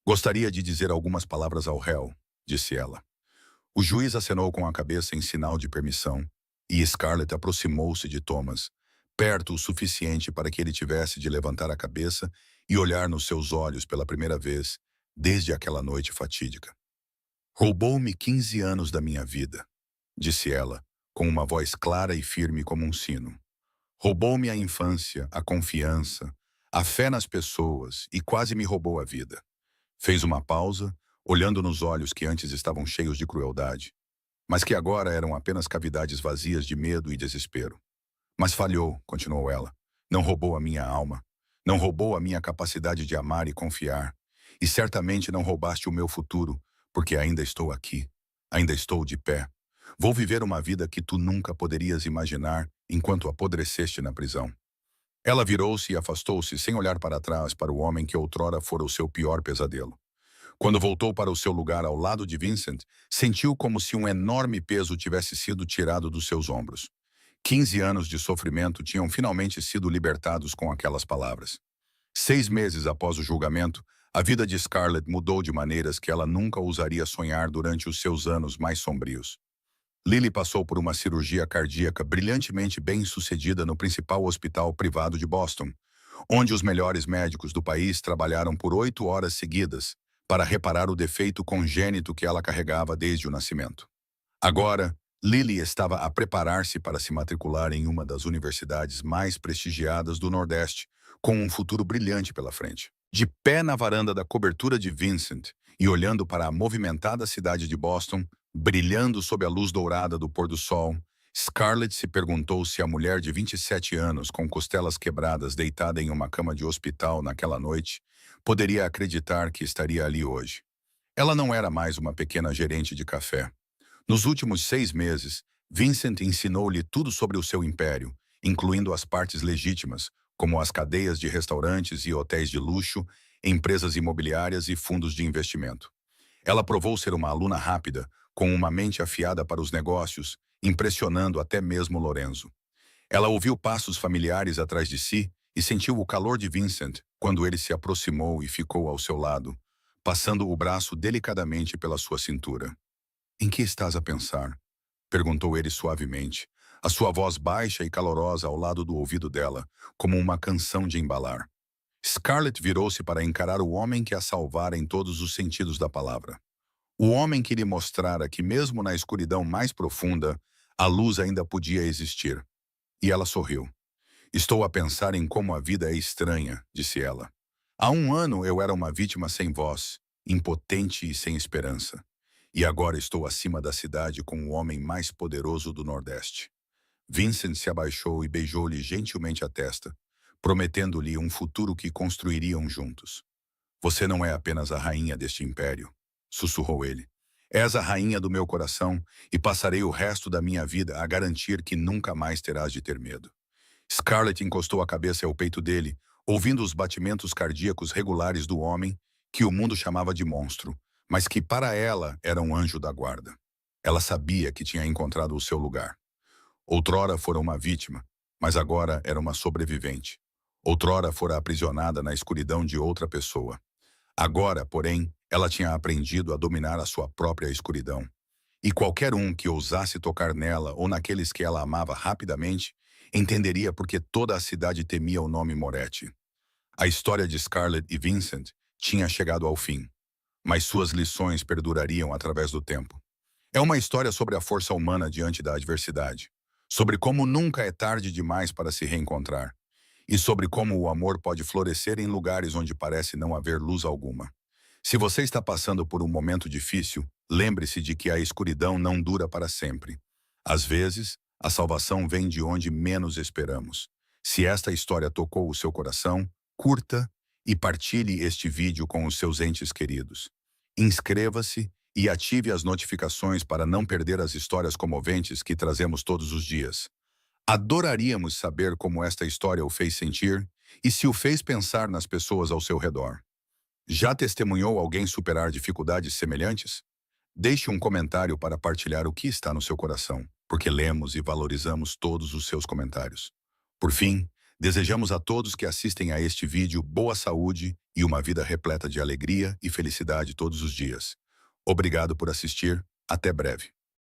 Gostaria de dizer algumas palavras ao réu, disse ela. O juiz acenou com a cabeça em sinal de permissão, e Scarlett aproximou-se de Thomas, perto o suficiente para que ele tivesse de levantar a cabeça e olhar nos seus olhos pela primeira vez desde aquela noite fatídica. Roubou-me 15 anos da minha vida, disse ela, com uma voz clara e firme como um sino. Roubou-me a infância, a confiança, a fé nas pessoas e quase me roubou a vida. Fez uma pausa, olhando nos olhos que antes estavam cheios de crueldade, mas que agora eram apenas cavidades vazias de medo e desespero. Mas falhou, continuou ela. Não roubou a minha alma. Não roubou a minha capacidade de amar e confiar. E certamente não roubaste o meu futuro, porque ainda estou aqui. Ainda estou de pé. Vou viver uma vida que tu nunca poderias imaginar enquanto apodreceste na prisão. Ela virou-se e afastou-se sem olhar para trás para o homem que outrora fora o seu pior pesadelo. Quando voltou para o seu lugar ao lado de Vincent, sentiu como se um enorme peso tivesse sido tirado dos seus ombros. 15 anos de sofrimento tinham finalmente sido libertados com aquelas palavras. 6 meses após o julgamento, a vida de Scarlett mudou de maneiras que ela nunca ousaria sonhar durante os seus anos mais sombrios. Lily passou por uma cirurgia cardíaca brilhantemente bem-sucedida no principal hospital privado de Boston, onde os melhores médicos do país trabalharam por 8 horas seguidas para reparar o defeito congênito que ela carregava desde o nascimento. Agora, Lily estava a preparar-se para se matricular em uma das universidades mais prestigiadas do Nordeste, com um futuro brilhante pela frente. De pé na varanda da cobertura de Vincent e olhando para a movimentada cidade de Boston, brilhando sob a luz dourada do pôr do sol, Scarlett se perguntou se a mulher de 27 anos, com costelas quebradas, deitada em uma cama de hospital naquela noite, poderia acreditar que estaria ali hoje. Ela não era mais uma pequena gerente de café. Nos últimos 6 meses, Vincent ensinou-lhe tudo sobre o seu império, incluindo as partes legítimas, como as cadeias de restaurantes e hotéis de luxo, empresas imobiliárias e fundos de investimento. Ela provou ser uma aluna rápida, com uma mente afiada para os negócios, impressionando até mesmo Lorenzo. Ela ouviu passos familiares atrás de si e sentiu o calor de Vincent quando ele se aproximou e ficou ao seu lado, passando o braço delicadamente pela sua cintura. "Em que estás a pensar?" perguntou ele suavemente, a sua voz baixa e calorosa ao lado do ouvido dela, como uma canção de embalar. Scarlett virou-se para encarar o homem que a salvara em todos os sentidos da palavra. O homem que lhe mostrara que, mesmo na escuridão mais profunda, a luz ainda podia existir. E ela sorriu. Estou a pensar em como a vida é estranha, disse ela. Há 1 ano eu era uma vítima sem voz, impotente e sem esperança. E agora estou acima da cidade com o homem mais poderoso do Nordeste. Vincent se abaixou e beijou-lhe gentilmente a testa, prometendo-lhe um futuro que construiriam juntos. Você não é apenas a rainha deste império, sussurrou ele. És a rainha do meu coração e passarei o resto da minha vida a garantir que nunca mais terás de ter medo. Scarlett encostou a cabeça ao peito dele, ouvindo os batimentos cardíacos regulares do homem, que o mundo chamava de monstro, mas que para ela era um anjo da guarda. Ela sabia que tinha encontrado o seu lugar. Outrora fora uma vítima, mas agora era uma sobrevivente. Outrora fora aprisionada na escuridão de outra pessoa. Agora, porém, ela tinha aprendido a dominar a sua própria escuridão. E qualquer um que ousasse tocar nela ou naqueles que ela amava rapidamente, entenderia por que toda a cidade temia o nome Moretti. A história de Scarlett e Vincent tinha chegado ao fim, mas suas lições perdurariam através do tempo. É uma história sobre a força humana diante da adversidade, sobre como nunca é tarde demais para se reencontrar, e sobre como o amor pode florescer em lugares onde parece não haver luz alguma. Se você está passando por um momento difícil, lembre-se de que a escuridão não dura para sempre. Às vezes, a salvação vem de onde menos esperamos. Se esta história tocou o seu coração, curta e partilhe este vídeo com os seus entes queridos. Inscreva-se e ative as notificações para não perder as histórias comoventes que trazemos todos os dias. Adoraríamos saber como esta história o fez sentir e se o fez pensar nas pessoas ao seu redor. Já testemunhou alguém superar dificuldades semelhantes? Deixe um comentário para partilhar o que está no seu coração, porque lemos e valorizamos todos os seus comentários. Por fim, desejamos a todos que assistem a este vídeo boa saúde e uma vida repleta de alegria e felicidade todos os dias. Obrigado por assistir. Até breve.